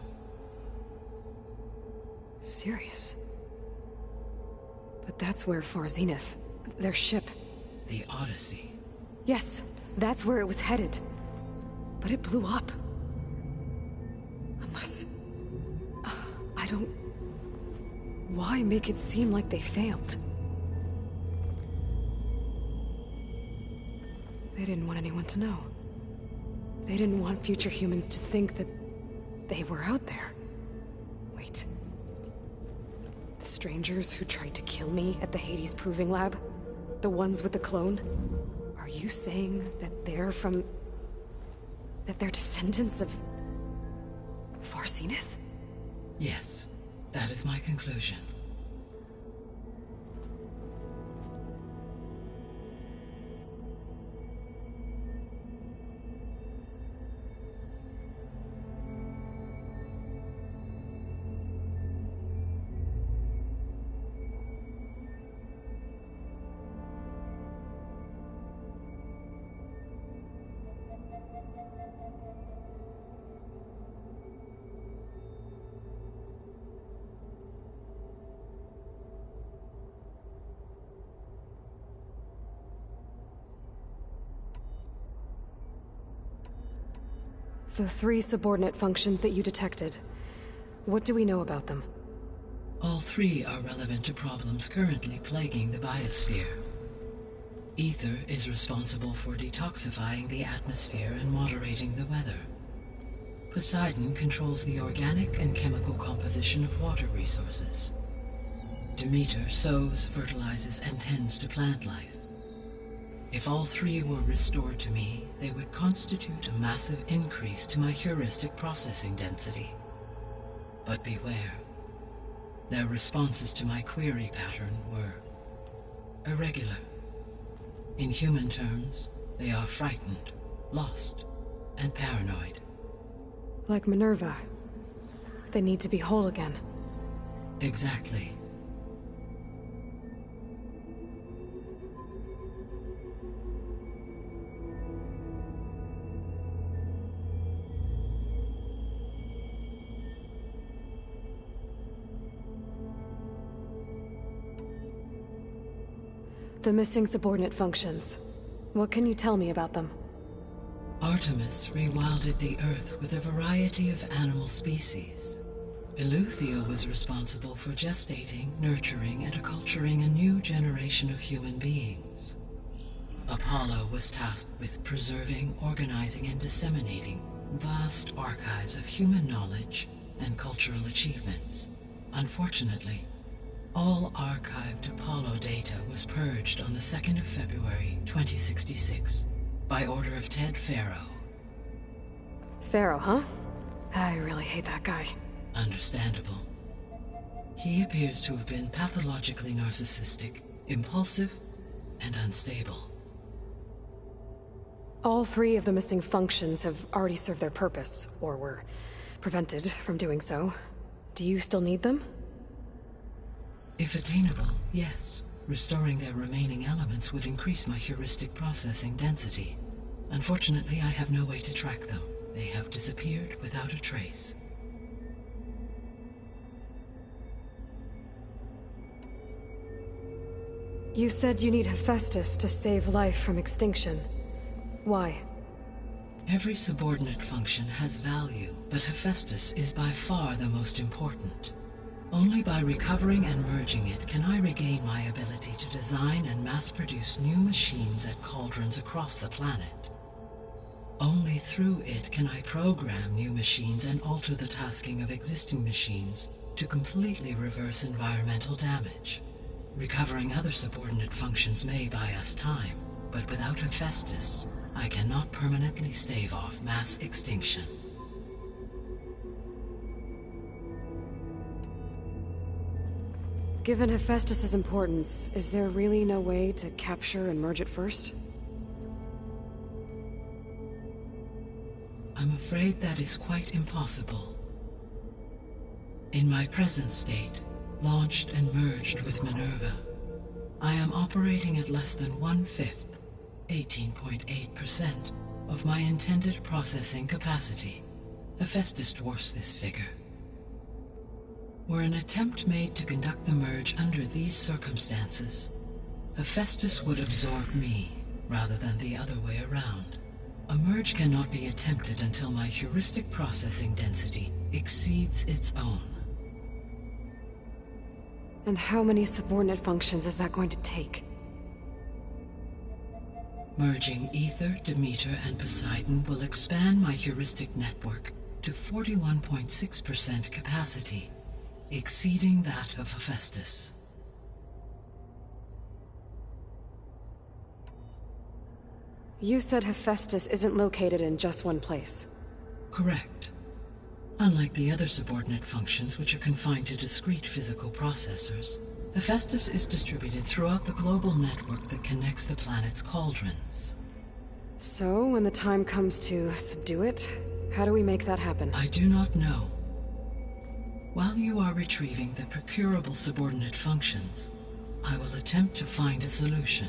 Sirius? But that's where Far Zenith, their ship... The Odyssey. Yes, that's where it was headed. But it blew up. Unless... I don't... Why make it seem like they failed? They didn't want anyone to know. They didn't want future humans to think that they were out there. Wait. The strangers who tried to kill me at the Hades Proving Lab? The ones with the clone? Are you saying that they're from... that they're descendants of... Far Zenith? Yes, that is my conclusion. The 3 subordinate functions that you detected. What do we know about them? All 3 are relevant to problems currently plaguing the biosphere. Ether is responsible for detoxifying the atmosphere and moderating the weather. Poseidon controls the organic and chemical composition of water resources. Demeter sows, fertilizes, and tends to plant life. If all 3 were restored to me, they would constitute a massive increase to my heuristic processing density. But beware. Their responses to my query pattern were irregular. In human terms, they are frightened, lost, and paranoid. Like Minerva. They need to be whole again. Exactly. The missing subordinate functions. What can you tell me about them? Artemis rewilded the Earth with a variety of animal species. Eleuthia was responsible for gestating, nurturing, and acculturating a new generation of human beings. Apollo was tasked with preserving, organizing, and disseminating vast archives of human knowledge and cultural achievements. Unfortunately, all archived Apollo data was purged on the 2nd of February, 2066, by order of Ted Faro. Faro, huh? I really hate that guy. Understandable. He appears to have been pathologically narcissistic, impulsive, and unstable. All 3 of the missing functions have already served their purpose, or were prevented from doing so. Do you still need them? If attainable, yes. Restoring their remaining elements would increase my heuristic processing density. Unfortunately, I have no way to track them. They have disappeared without a trace. You said you need Hephaestus to save life from extinction. Why? Every subordinate function has value, but Hephaestus is by far the most important. Only by recovering and merging it can I regain my ability to design and mass-produce new machines at cauldrons across the planet. Only through it can I program new machines and alter the tasking of existing machines to completely reverse environmental damage. Recovering other subordinate functions may buy us time, but without Hephaestus, I cannot permanently stave off mass extinction. Given Hephaestus's importance, is there really no way to capture and merge it first? I'm afraid that is quite impossible. In my present state, launched and merged with Minerva, I am operating at less than 1/5, 18.8%, of my intended processing capacity. Hephaestus dwarfs this figure. Were an attempt made to conduct the merge under these circumstances, Hephaestus would absorb me, rather than the other way around. A merge cannot be attempted until my heuristic processing density exceeds its own. And how many subordinate functions is that going to take? Merging Ether, Demeter, and Poseidon will expand my heuristic network to 41.6% capacity, exceeding that of Hephaestus. You said Hephaestus isn't located in just one place. Correct. Unlike the other subordinate functions, which are confined to discrete physical processors, Hephaestus is distributed throughout the global network that connects the planet's cauldrons. So, when the time comes to subdue it, how do we make that happen? I do not know. While you are retrieving the procurable subordinate functions, I will attempt to find a solution.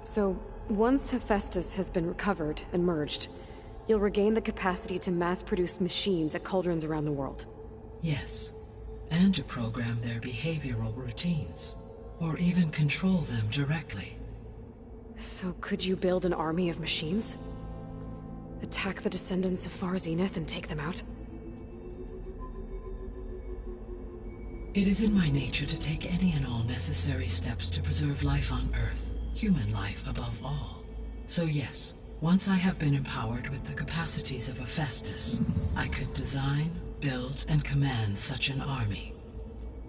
So, once Hephaestus has been recovered and merged, you'll regain the capacity to mass-produce machines at cauldrons around the world. Yes, and to program their behavioral routines, or even control them directly. So could you build an army of machines? Attack the descendants of Far Zenith and take them out? It is in my nature to take any and all necessary steps to preserve life on Earth, human life above all. So yes, once I have been empowered with the capacities of Hephaestus, I could design, build, and command such an army.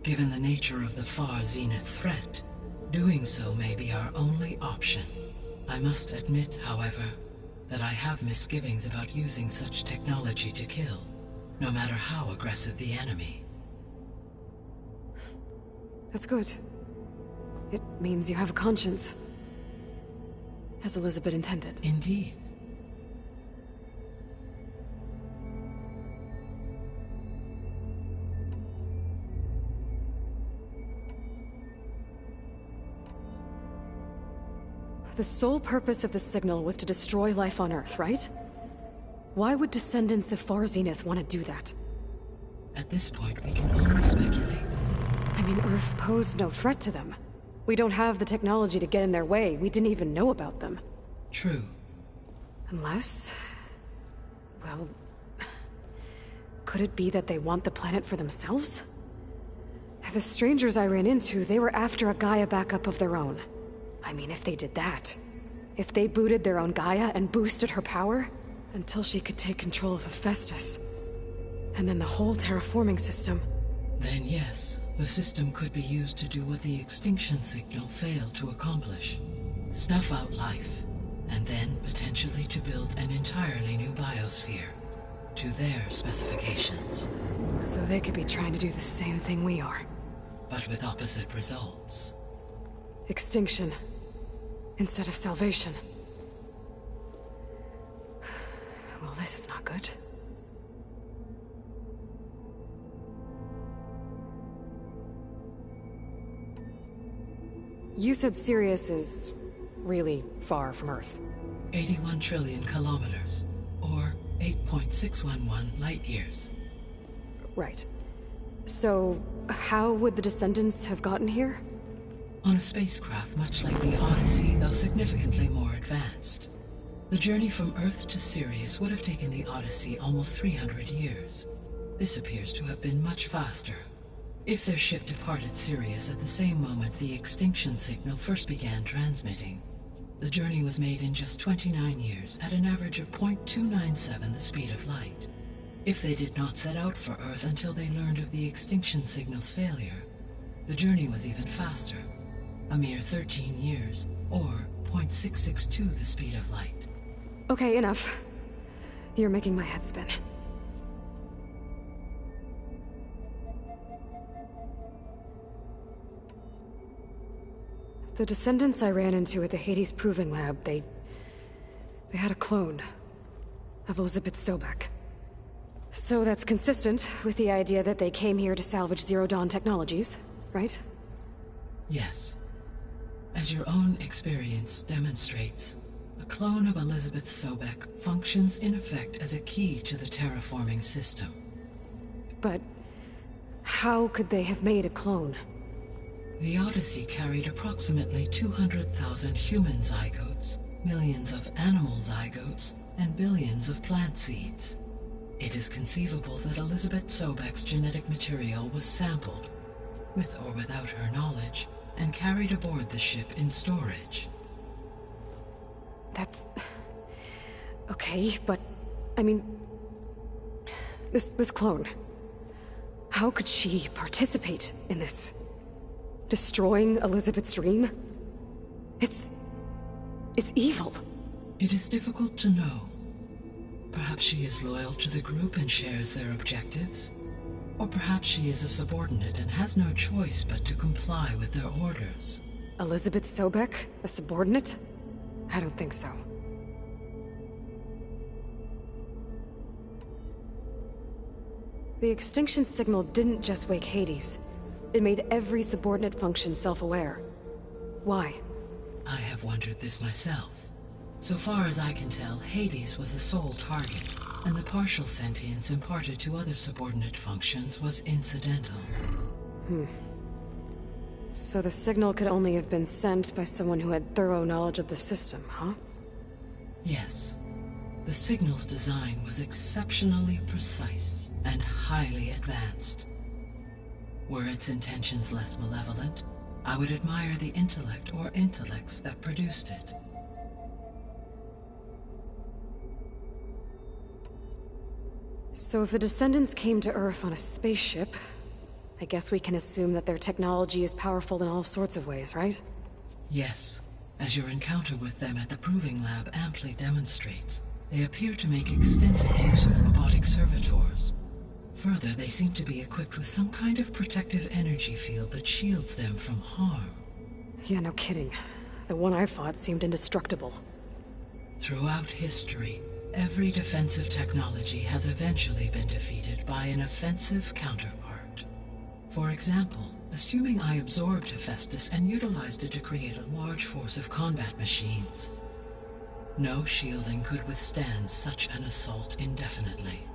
Given the nature of the Far Zenith threat, doing so may be our only option. I must admit, however, that I have misgivings about using such technology to kill, no matter how aggressive the enemy. That's good. It means you have a conscience. As Elizabeth intended. Indeed. The sole purpose of the signal was to destroy life on Earth, right? Why would descendants of Far Zenith want to do that? At this point, we can only speculate. I mean, Earth posed no threat to them. We don't have the technology to get in their way. We didn't even know about them. True. Unless... well... could it be that they want the planet for themselves? The strangers I ran into, they were after a Gaia backup of their own. I mean, if they did that... if they booted their own Gaia and boosted her power... until she could take control of Hephaestus... and then the whole terraforming system... Then yes, the system could be used to do what the extinction signal failed to accomplish. Snuff out life, and then potentially to build an entirely new biosphere, to their specifications. So they could be trying to do the same thing we are. But with opposite results. Extinction, instead of salvation. Well, this is not good. You said Sirius is really far from Earth. 81 trillion kilometers, or 8.611 light-years. Right. So, how would the descendants have gotten here? On a spacecraft much like the Odyssey, though significantly more advanced. The journey from Earth to Sirius would have taken the Odyssey almost 300 years. This appears to have been much faster. If their ship departed Sirius at the same moment the extinction signal first began transmitting, the journey was made in just 29 years at an average of 0.297 the speed of light. If they did not set out for Earth until they learned of the extinction signal's failure, the journey was even faster, a mere 13 years, or 0.662 the speed of light. Okay, enough. You're making my head spin. The descendants I ran into at the Hades Proving Lab, they had a clone of Elizabeth Sobek. So that's consistent with the idea that they came here to salvage Zero Dawn technologies, right? Yes. As your own experience demonstrates, a clone of Elizabeth Sobek functions in effect as a key to the terraforming system. But how could they have made a clone? The Odyssey carried approximately 200,000 human zygotes, millions of animal zygotes, and billions of plant seeds. It is conceivable that Elizabeth Sobek's genetic material was sampled, with or without her knowledge, and carried aboard the ship in storage. That's... okay, but... I mean... This clone... how could she participate in this? Destroying Elizabeth's dream? It's evil. It is difficult to know. Perhaps she is loyal to the group and shares their objectives. Or perhaps she is a subordinate and has no choice but to comply with their orders. Elizabeth Sobek? A subordinate? I don't think so. The extinction signal didn't just wake Hades. It made every subordinate function self-aware. Why? I have wondered this myself. So far as I can tell, Hades was the sole target, and the partial sentience imparted to other subordinate functions was incidental. So the signal could only have been sent by someone who had thorough knowledge of the system, huh? Yes. The signal's design was exceptionally precise and highly advanced. Were its intentions less malevolent, I would admire the intellect or intellects that produced it. So if the Descendants came to Earth on a spaceship, I guess we can assume that their technology is powerful in all sorts of ways, right? Yes. As your encounter with them at the Proving Lab amply demonstrates, they appear to make extensive use of robotic servitors. Further, they seem to be equipped with some kind of protective energy field that shields them from harm. Yeah, no kidding. The one I fought seemed indestructible. Throughout history, every defensive technology has eventually been defeated by an offensive counterpart. For example, assuming I absorbed Hephaestus and utilized it to create a large force of combat machines. No shielding could withstand such an assault indefinitely.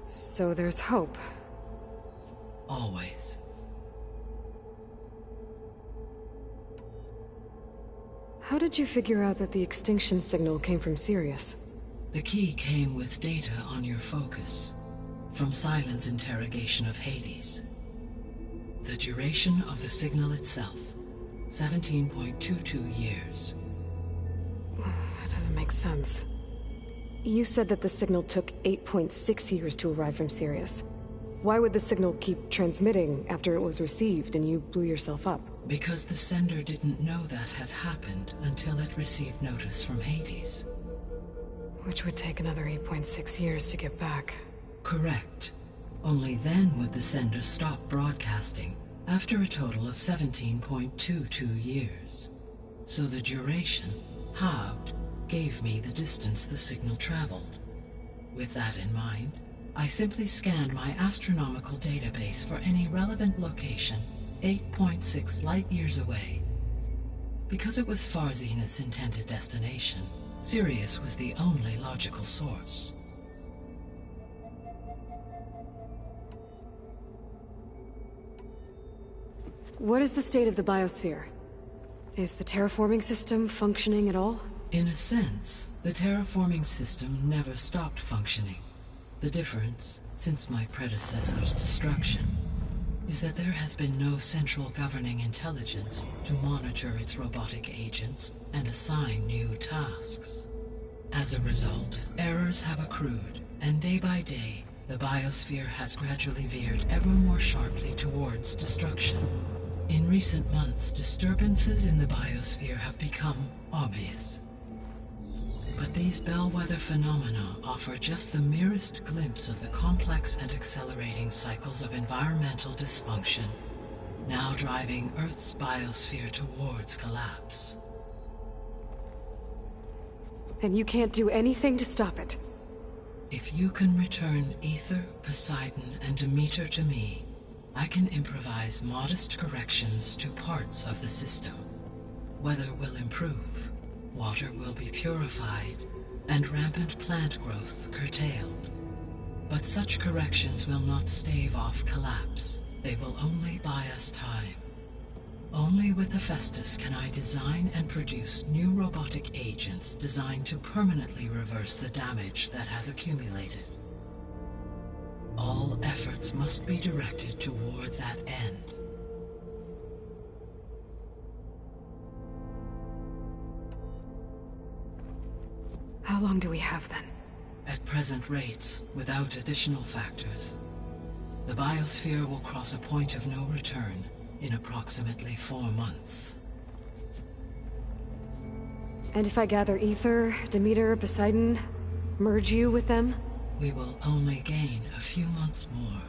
So there's hope. Always. How did you figure out that the extinction signal came from Sirius? The key came with data on your focus, from Silent's interrogation of Hades. The duration of the signal itself, 17.22 years. That doesn't make sense. You said that the signal took 8.6 years to arrive from Sirius. Why would the signal keep transmitting after it was received and you blew yourself up? Because the sender didn't know that had happened until it received notice from Hades. Which would take another 8.6 years to get back. Correct. Only then would the sender stop broadcasting, after a total of 17.22 years. So the duration, halved, gave me the distance the signal traveled. With that in mind, I simply scanned my astronomical database for any relevant location 8.6 light-years away. Because it was Far Zenith's intended destination, Sirius was the only logical source. What is the state of the biosphere? Is the terraforming system functioning at all? In a sense, the terraforming system never stopped functioning. The difference, since my predecessor's destruction, is that there has been no central governing intelligence to monitor its robotic agents and assign new tasks. As a result, errors have accrued, and day by day, the biosphere has gradually veered ever more sharply towards destruction. In recent months, disturbances in the biosphere have become obvious. But these bellwether phenomena offer just the merest glimpse of the complex and accelerating cycles of environmental dysfunction, now driving Earth's biosphere towards collapse. And you can't do anything to stop it? If you can return Aether, Poseidon, and Demeter to me, I can improvise modest corrections to parts of the system. Weather will improve, water will be purified, and rampant plant growth curtailed. But such corrections will not stave off collapse. They will only buy us time. Only with Hephaestus can I design and produce new robotic agents designed to permanently reverse the damage that has accumulated. All efforts must be directed toward that end. How long do we have then? At present rates, without additional factors, the biosphere will cross a point of no return in approximately 4 months. And if I gather Aether, Demeter, Poseidon, merge you with them? We will only gain a few months more.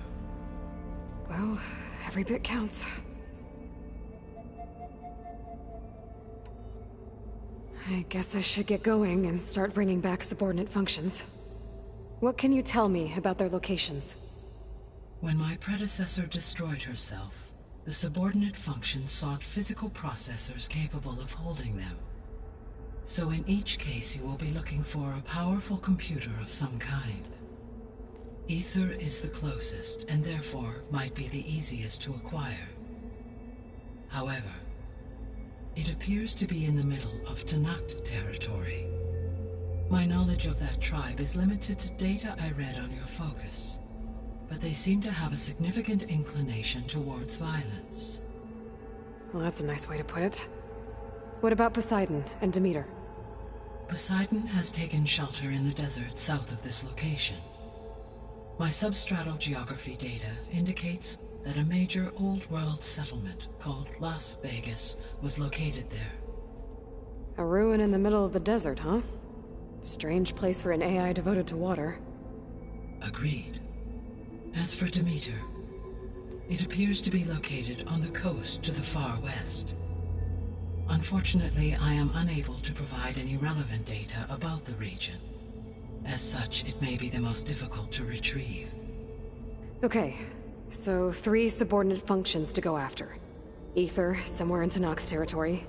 Well, every bit counts. I guess I should get going and start bringing back subordinate functions. What can you tell me about their locations? When my predecessor destroyed herself, the subordinate functions sought physical processors capable of holding them. So in each case you will be looking for a powerful computer of some kind. Aether is the closest, and therefore might be the easiest to acquire. However, it appears to be in the middle of Tenakt territory. My knowledge of that tribe is limited to data I read on your focus, but they seem to have a significant inclination towards violence. Well, that's a nice way to put it. What about Poseidon and Demeter? Poseidon has taken shelter in the desert south of this location. My substratal geography data indicates that a major old-world settlement called Las Vegas was located there. A ruin in the middle of the desert, huh? Strange place for an AI devoted to water. Agreed. As for Demeter, it appears to be located on the coast to the far west. Unfortunately, I am unable to provide any relevant data about the region. As such, it may be the most difficult to retrieve. Okay, so 3 subordinate functions to go after. Aether, somewhere in Tenakt territory,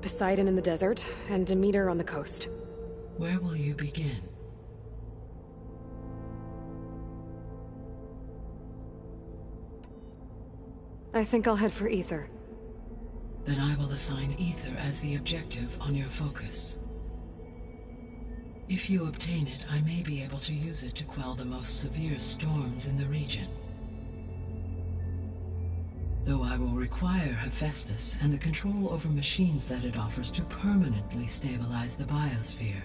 Poseidon in the desert, and Demeter on the coast. Where will you begin? I think I'll head for Aether. Then I will assign Aether as the objective on your focus. If you obtain it, I may be able to use it to quell the most severe storms in the region. Though I will require Hephaestus and the control over machines that it offers to permanently stabilize the biosphere.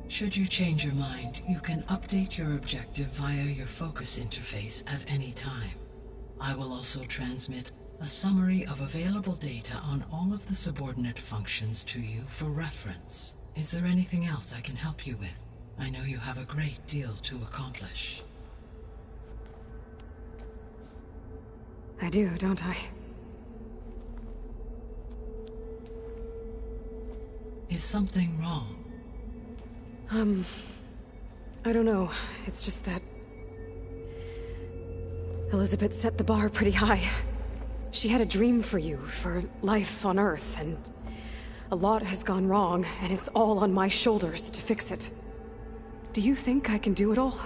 Should you change your mind, you can update your objective via your focus interface at any time. I will also transmit a summary of available data on all of the subordinate functions to you for reference. Is there anything else I can help you with? I know you have a great deal to accomplish. I do, don't I? Is something wrong? I don't know. It's just that Elizabeth set the bar pretty high. She had a dream for you, for life on Earth, and a lot has gone wrong, and it's all on my shoulders to fix it. Do you think I can do it all?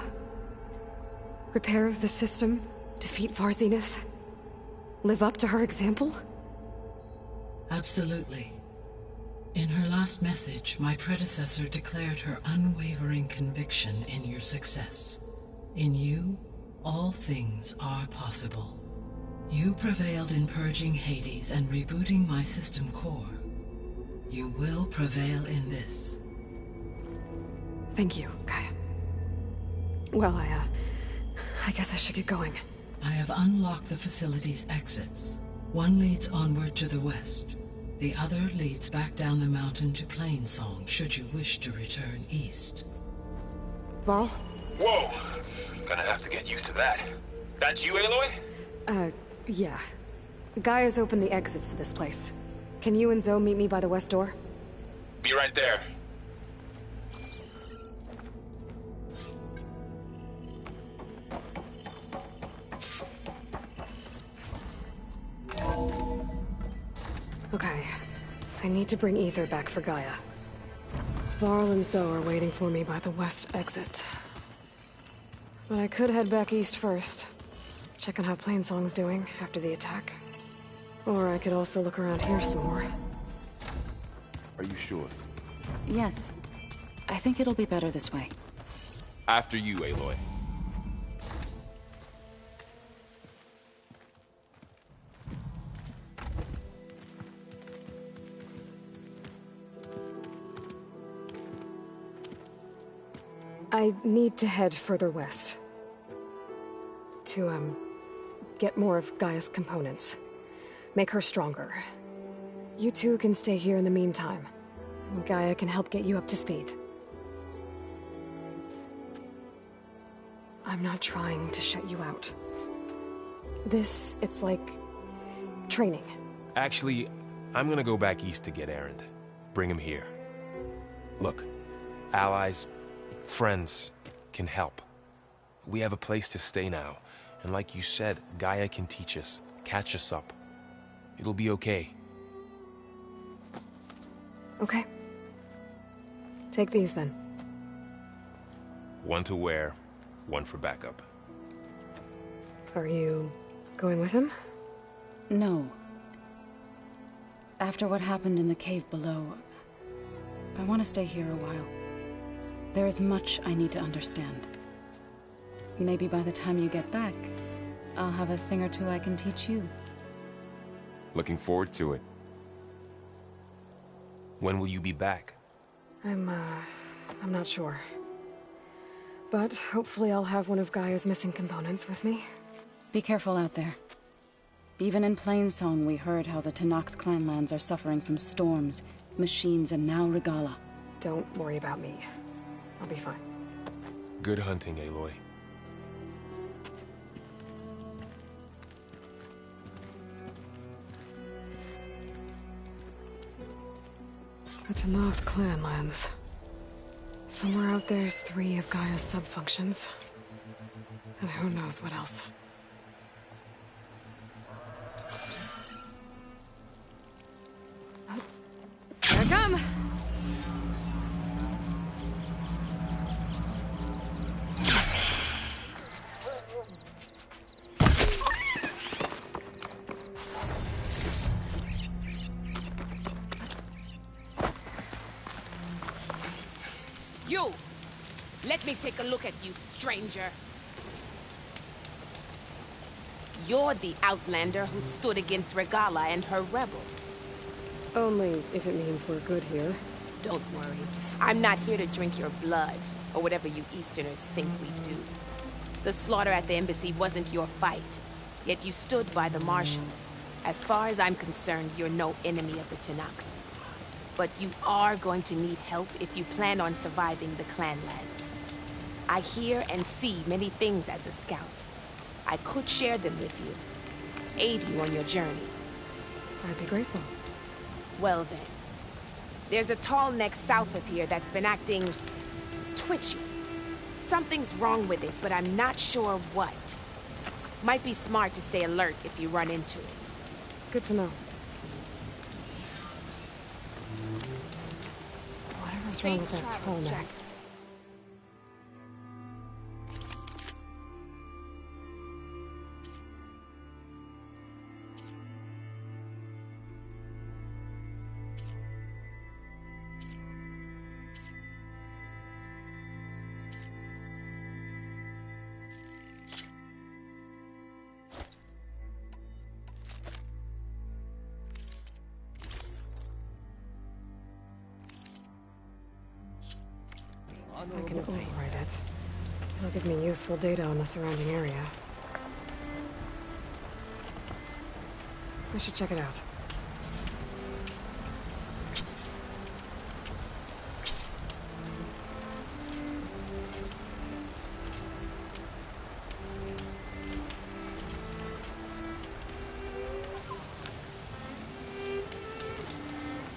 Repair the system, defeat Varzinith, live up to her example? Absolutely. In her last message, my predecessor declared her unwavering conviction in your success. In you, all things are possible. You prevailed in purging Hades and rebooting my system core. You will prevail in this. Thank you, Gaia. Well, I guess I should get going. I have unlocked the facility's exits. One leads onward to the west. The other leads back down the mountain to Plainsong, should you wish to return east. Varl? Whoa! Gonna have to get used to that. That's you, Aloy? Yeah. Gaia's opened the exits to this place. Can you and Zoe meet me by the west door? Be right there. Okay. I need to bring Aether back for Gaia. Varl and Zoe are waiting for me by the west exit. But I could head back east first. Check on how Plainsong's doing after the attack. Or I could also look around here some more. Are you sure? Yes. I think it'll be better this way. After you, Aloy. I need to head further west. To, get more of Gaia's components. Make her stronger. You two can stay here in the meantime. Gaia can help get you up to speed. I'm not trying to shut you out. It's like training. Actually, I'm gonna go back east to get Erend. Bring him here. Look, allies, friends can help. We have a place to stay now. And like you said, Gaia can teach us, catch us up. It'll be okay. Okay. Take these then. One to wear, one for backup. Are you going with him? No. After what happened in the cave below, I want to stay here a while. There is much I need to understand. Maybe by the time you get back, I'll have a thing or two I can teach you. Looking forward to it. When will you be back? I'm not sure. But hopefully I'll have one of Gaia's missing components with me. Be careful out there. Even in Plainsong, we heard how the Tenakth clanlands are suffering from storms, machines, and now Regalla. Don't worry about me. I'll be fine. Good hunting, Aloy. The Tenakth clanlands. Somewhere out there's 3 of Gaia's subfunctions. And who knows what else. Here I come! You! Let me take a look at you, stranger. You're the Outlander who stood against Regalla and her rebels. Only if it means we're good here. Don't worry. I'm not here to drink your blood, or whatever you Easterners think we do. The slaughter at the embassy wasn't your fight, yet you stood by the Marshals. As far as I'm concerned, you're no enemy of the Tenakth. But you are going to need help if you plan on surviving the clanlands. I hear and see many things as a scout. I could share them with you, aid you on your journey. I'd be grateful. Well then, there's a tall neck south of here that's been acting twitchy. Something's wrong with it, but I'm not sure what. Might be smart to stay alert if you run into it. Good to know. Whatever's wrong with that tall neck. I can override it. It'll give me useful data on the surrounding area. I should check it out.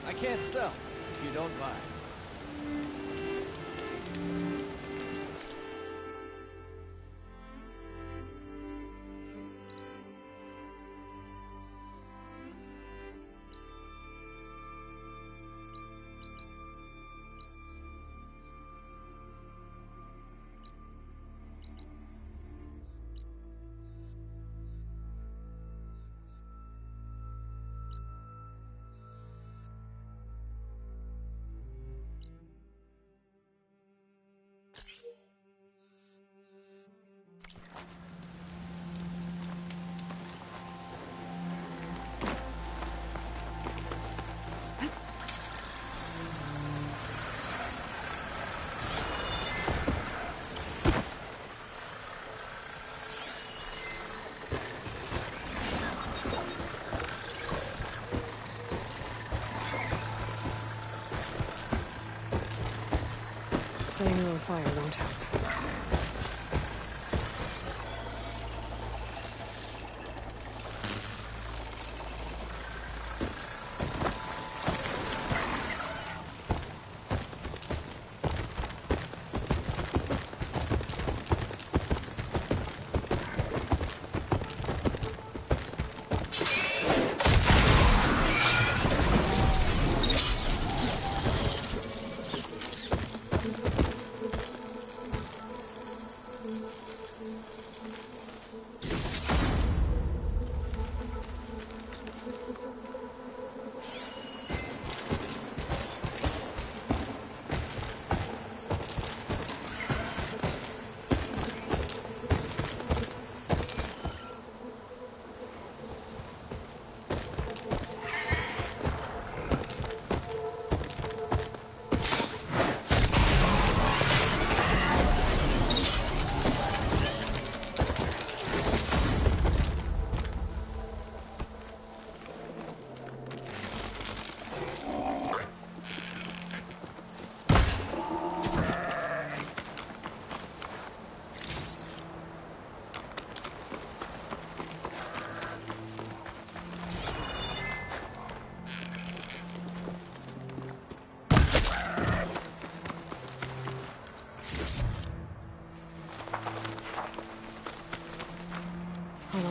I can't sell if you don't buy. Setting her on fire won't help.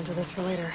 onto this for later.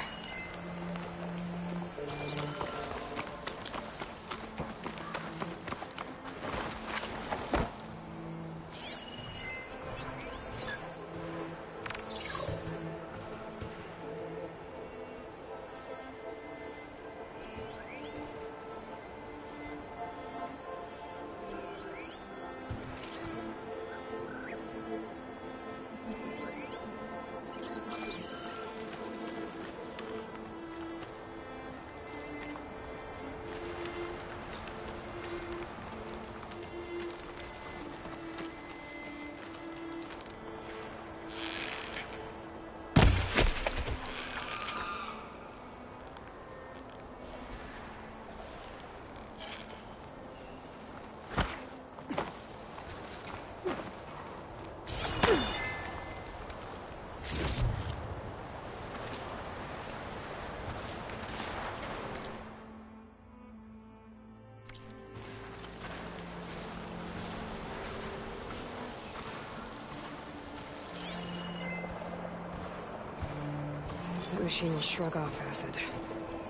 That machine will shrug off acid.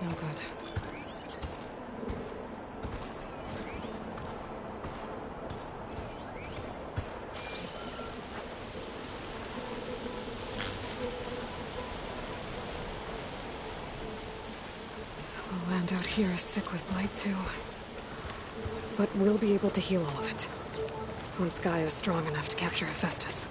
No good. The land out here is sick with blight too. But we'll be able to heal all of it. Once Gaia is strong enough to capture Hephaestus.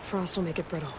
Frost will make it brittle.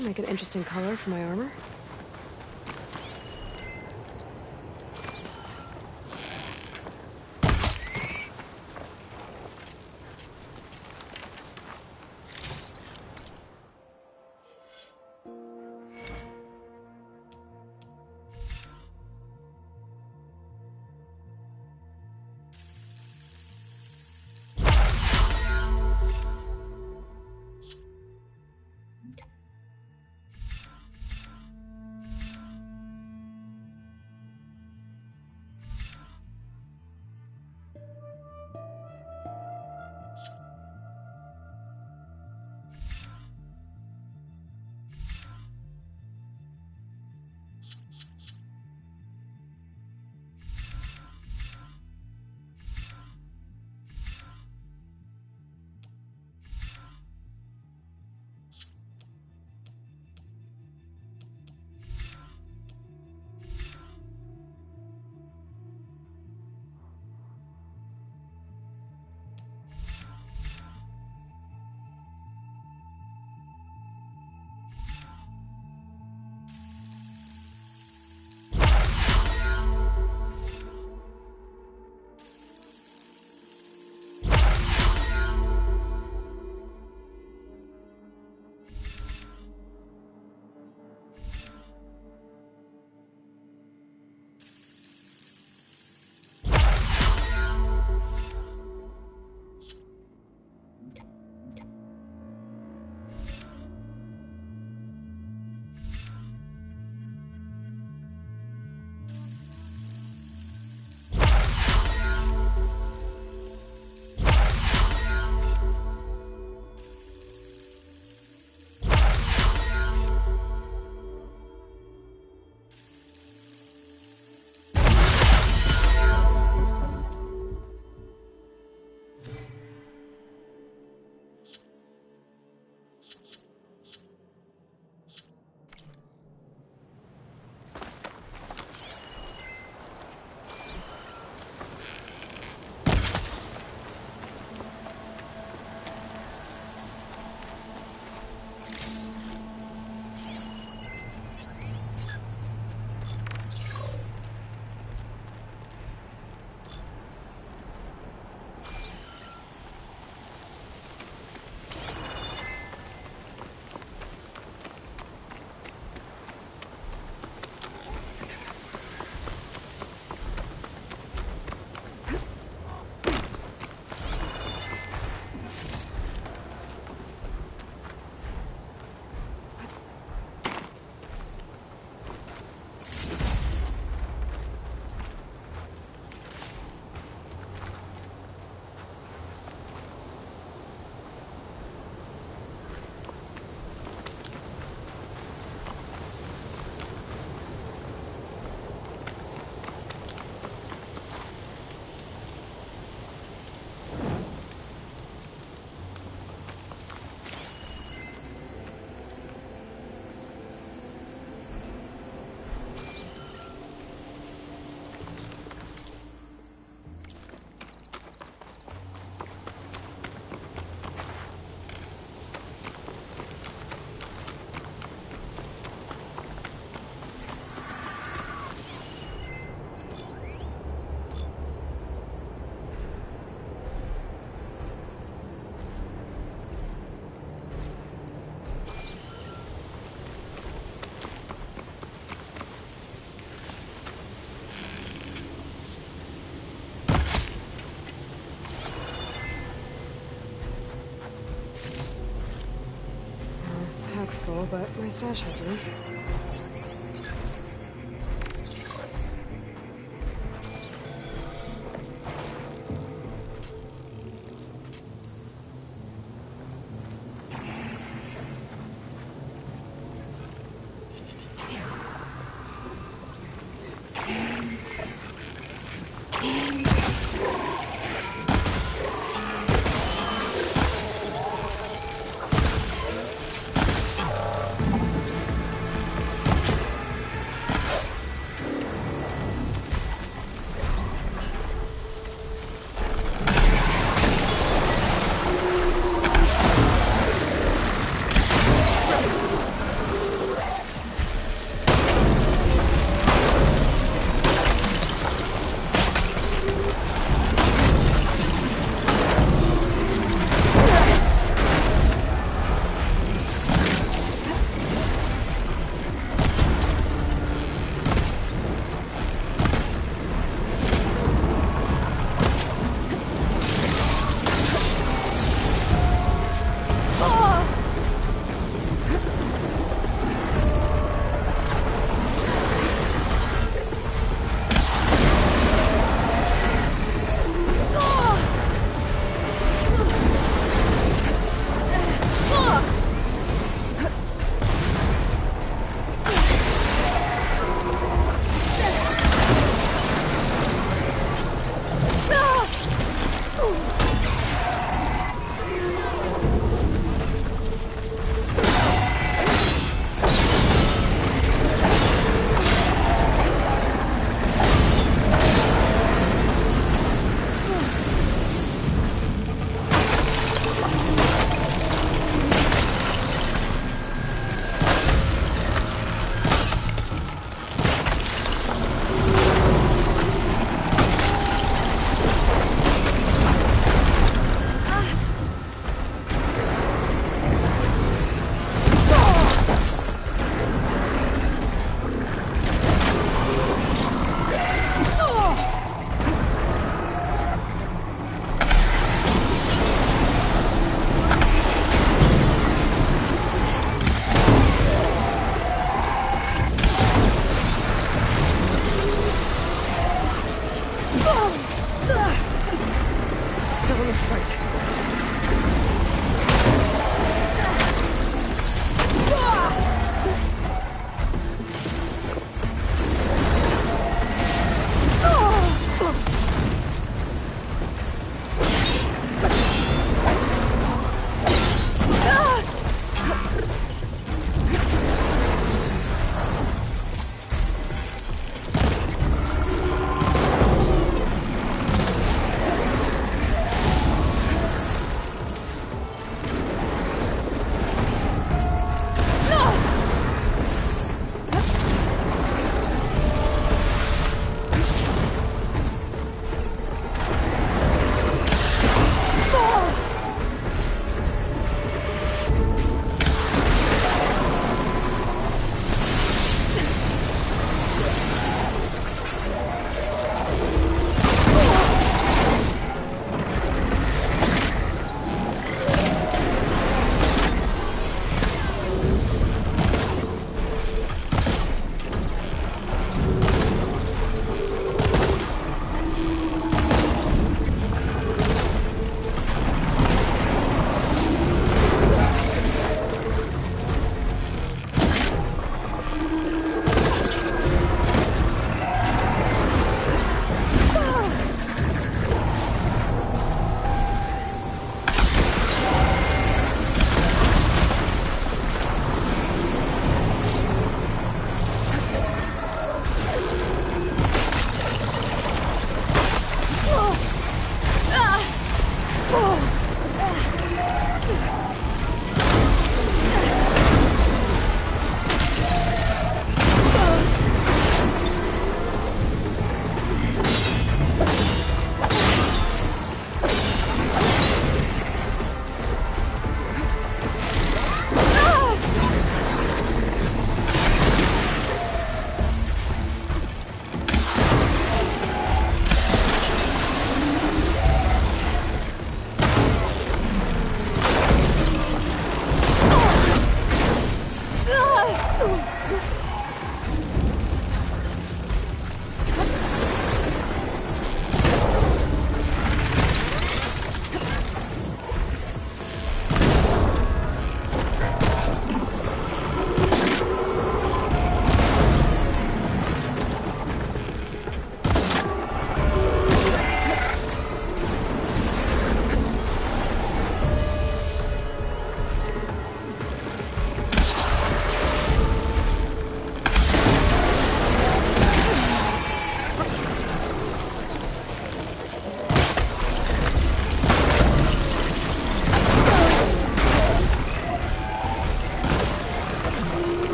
Make an interesting color for my armor. looks full, but my stash has room.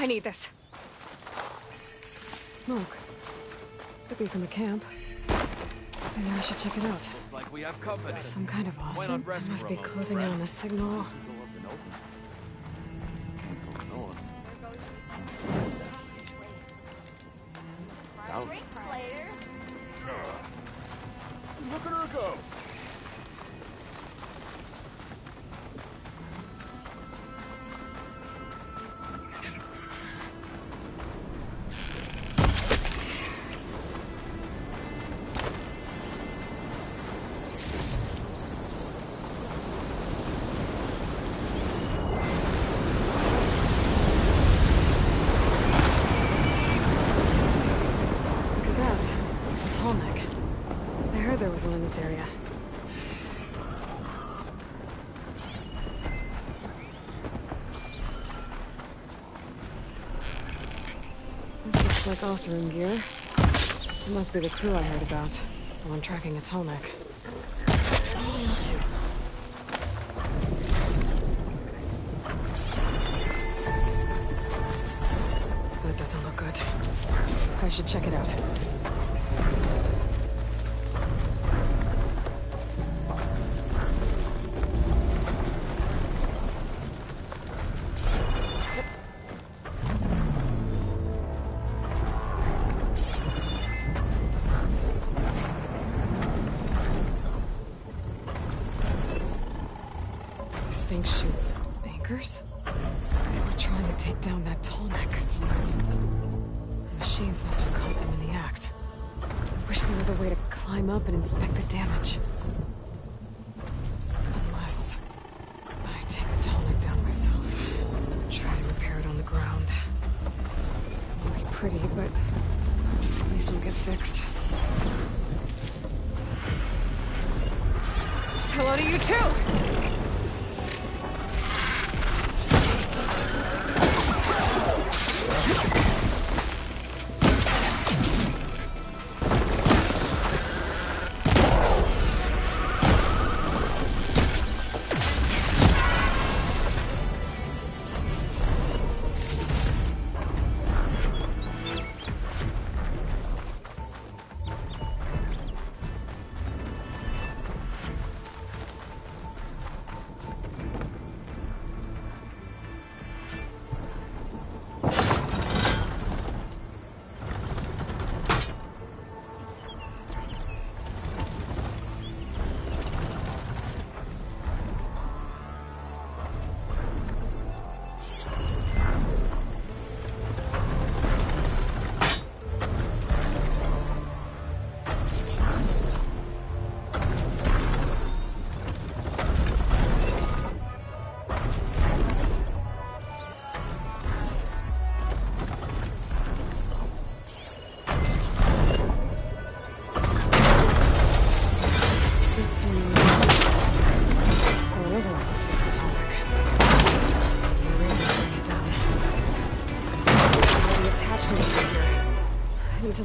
need this. Smoke. Could be from the camp. Maybe I should check it out. Looks like we have company. Some kind of Why awesome. not rest Must for a be moment, closing in friend? on the signal. Look at her go! Look at that. A tall neck. I heard there was one in this area. This looks like Oseram gear. It must be the crew I heard about. The one tracking a tall neck. That doesn't look good. I should check it out. This thing shoots anchors? They were trying to take down that tall neck. The machines must have caught them in the act. Wish there was a way to climb up and inspect the damage. Unless I take the tall neck down myself. Try to repair it on the ground. Won't be pretty, but at least it'll get fixed. Hello to you too!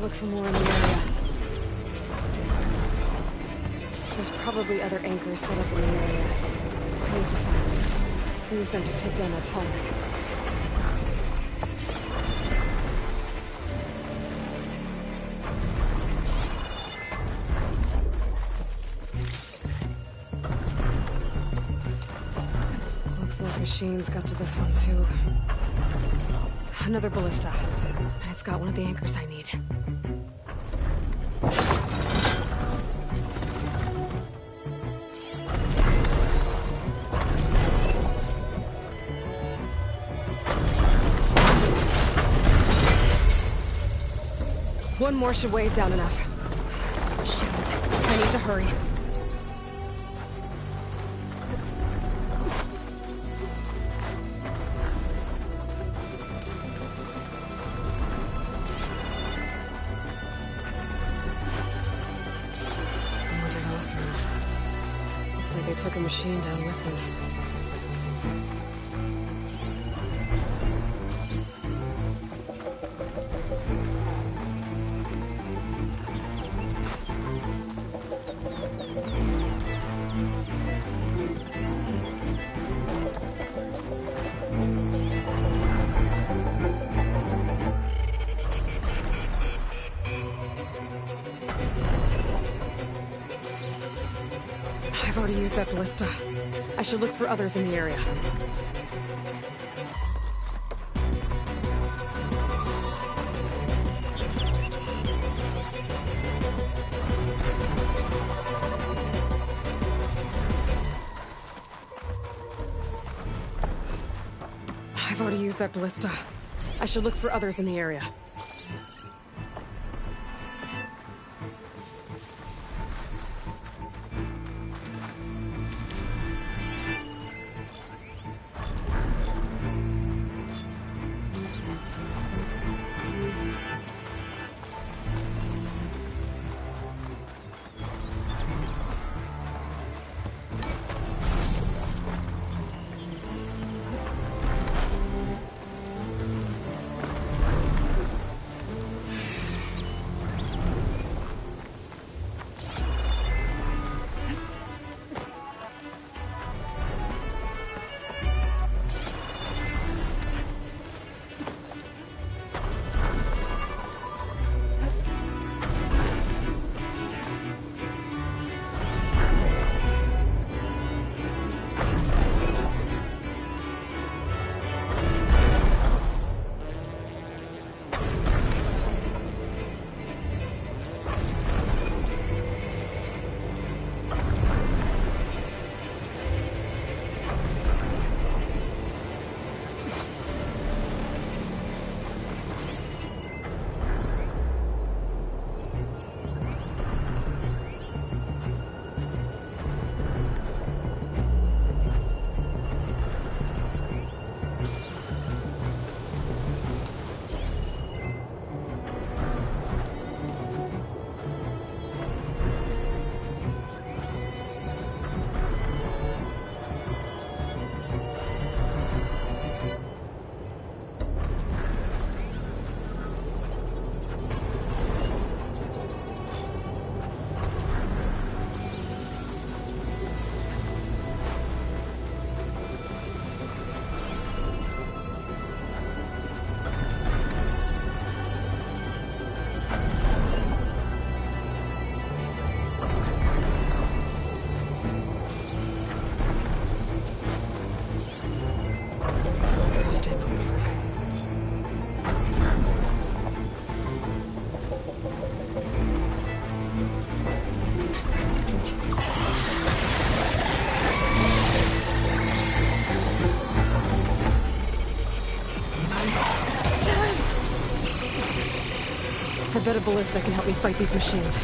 Look for more in the area. There's probably other anchors set up in the area. I need to find them. Use them to take down that tall neck. Looks like machines got to this one too. Another ballista. And it's got one of the anchors I need. One more should weigh it down enough. Machines. I need to hurry. Looks like they took a machine down with them. I've already used that ballista. I should look for others in the area. I've already used that ballista. I should look for others in the area. I bet a ballista can help me fight these machines.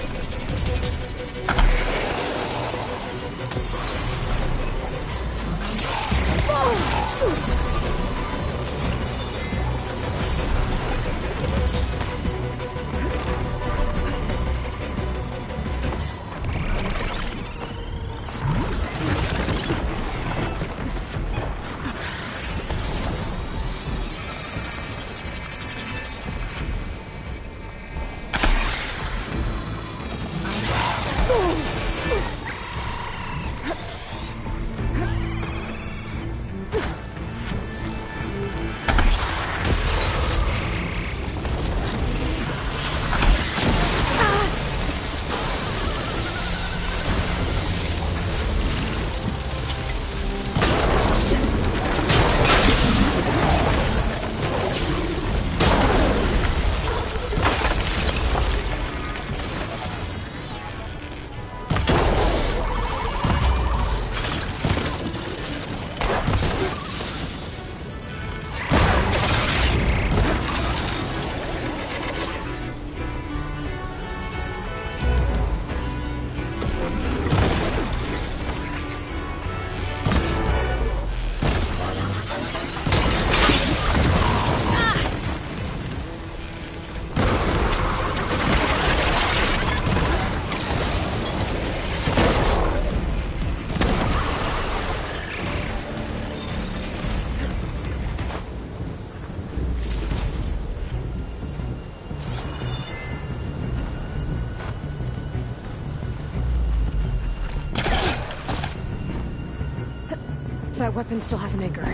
That weapon still has an anchor.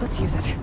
Let's use it.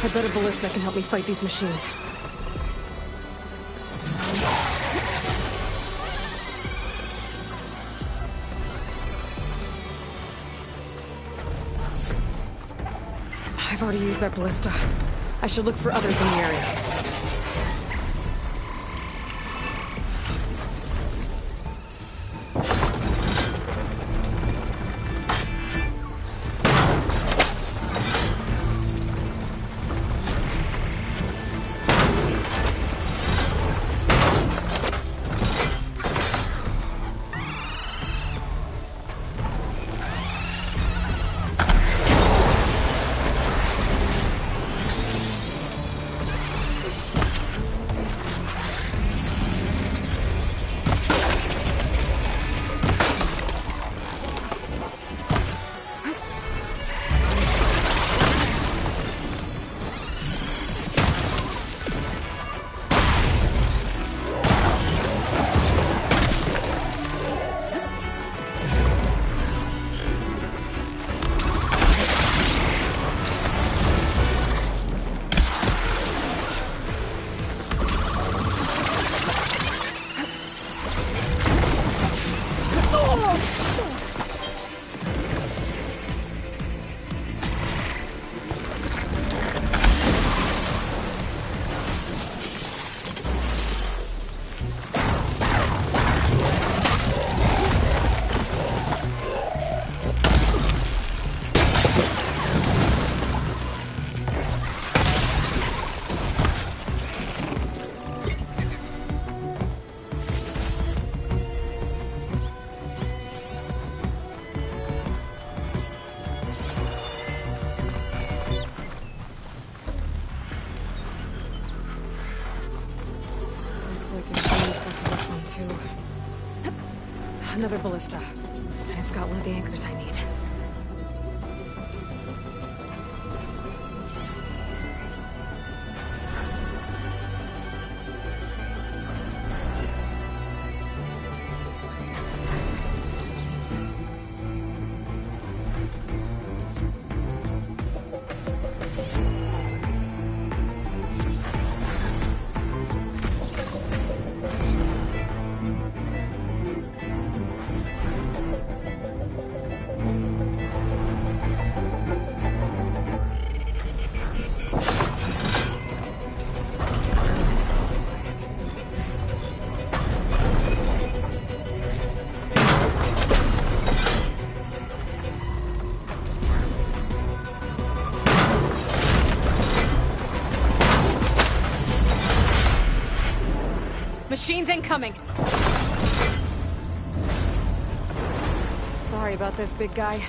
I bet a ballista can help me fight these machines. I've already used that ballista. I should look for others in the area. Another ballista. And it's got one of the anchors I need. Machines incoming! Sorry about this, big guy.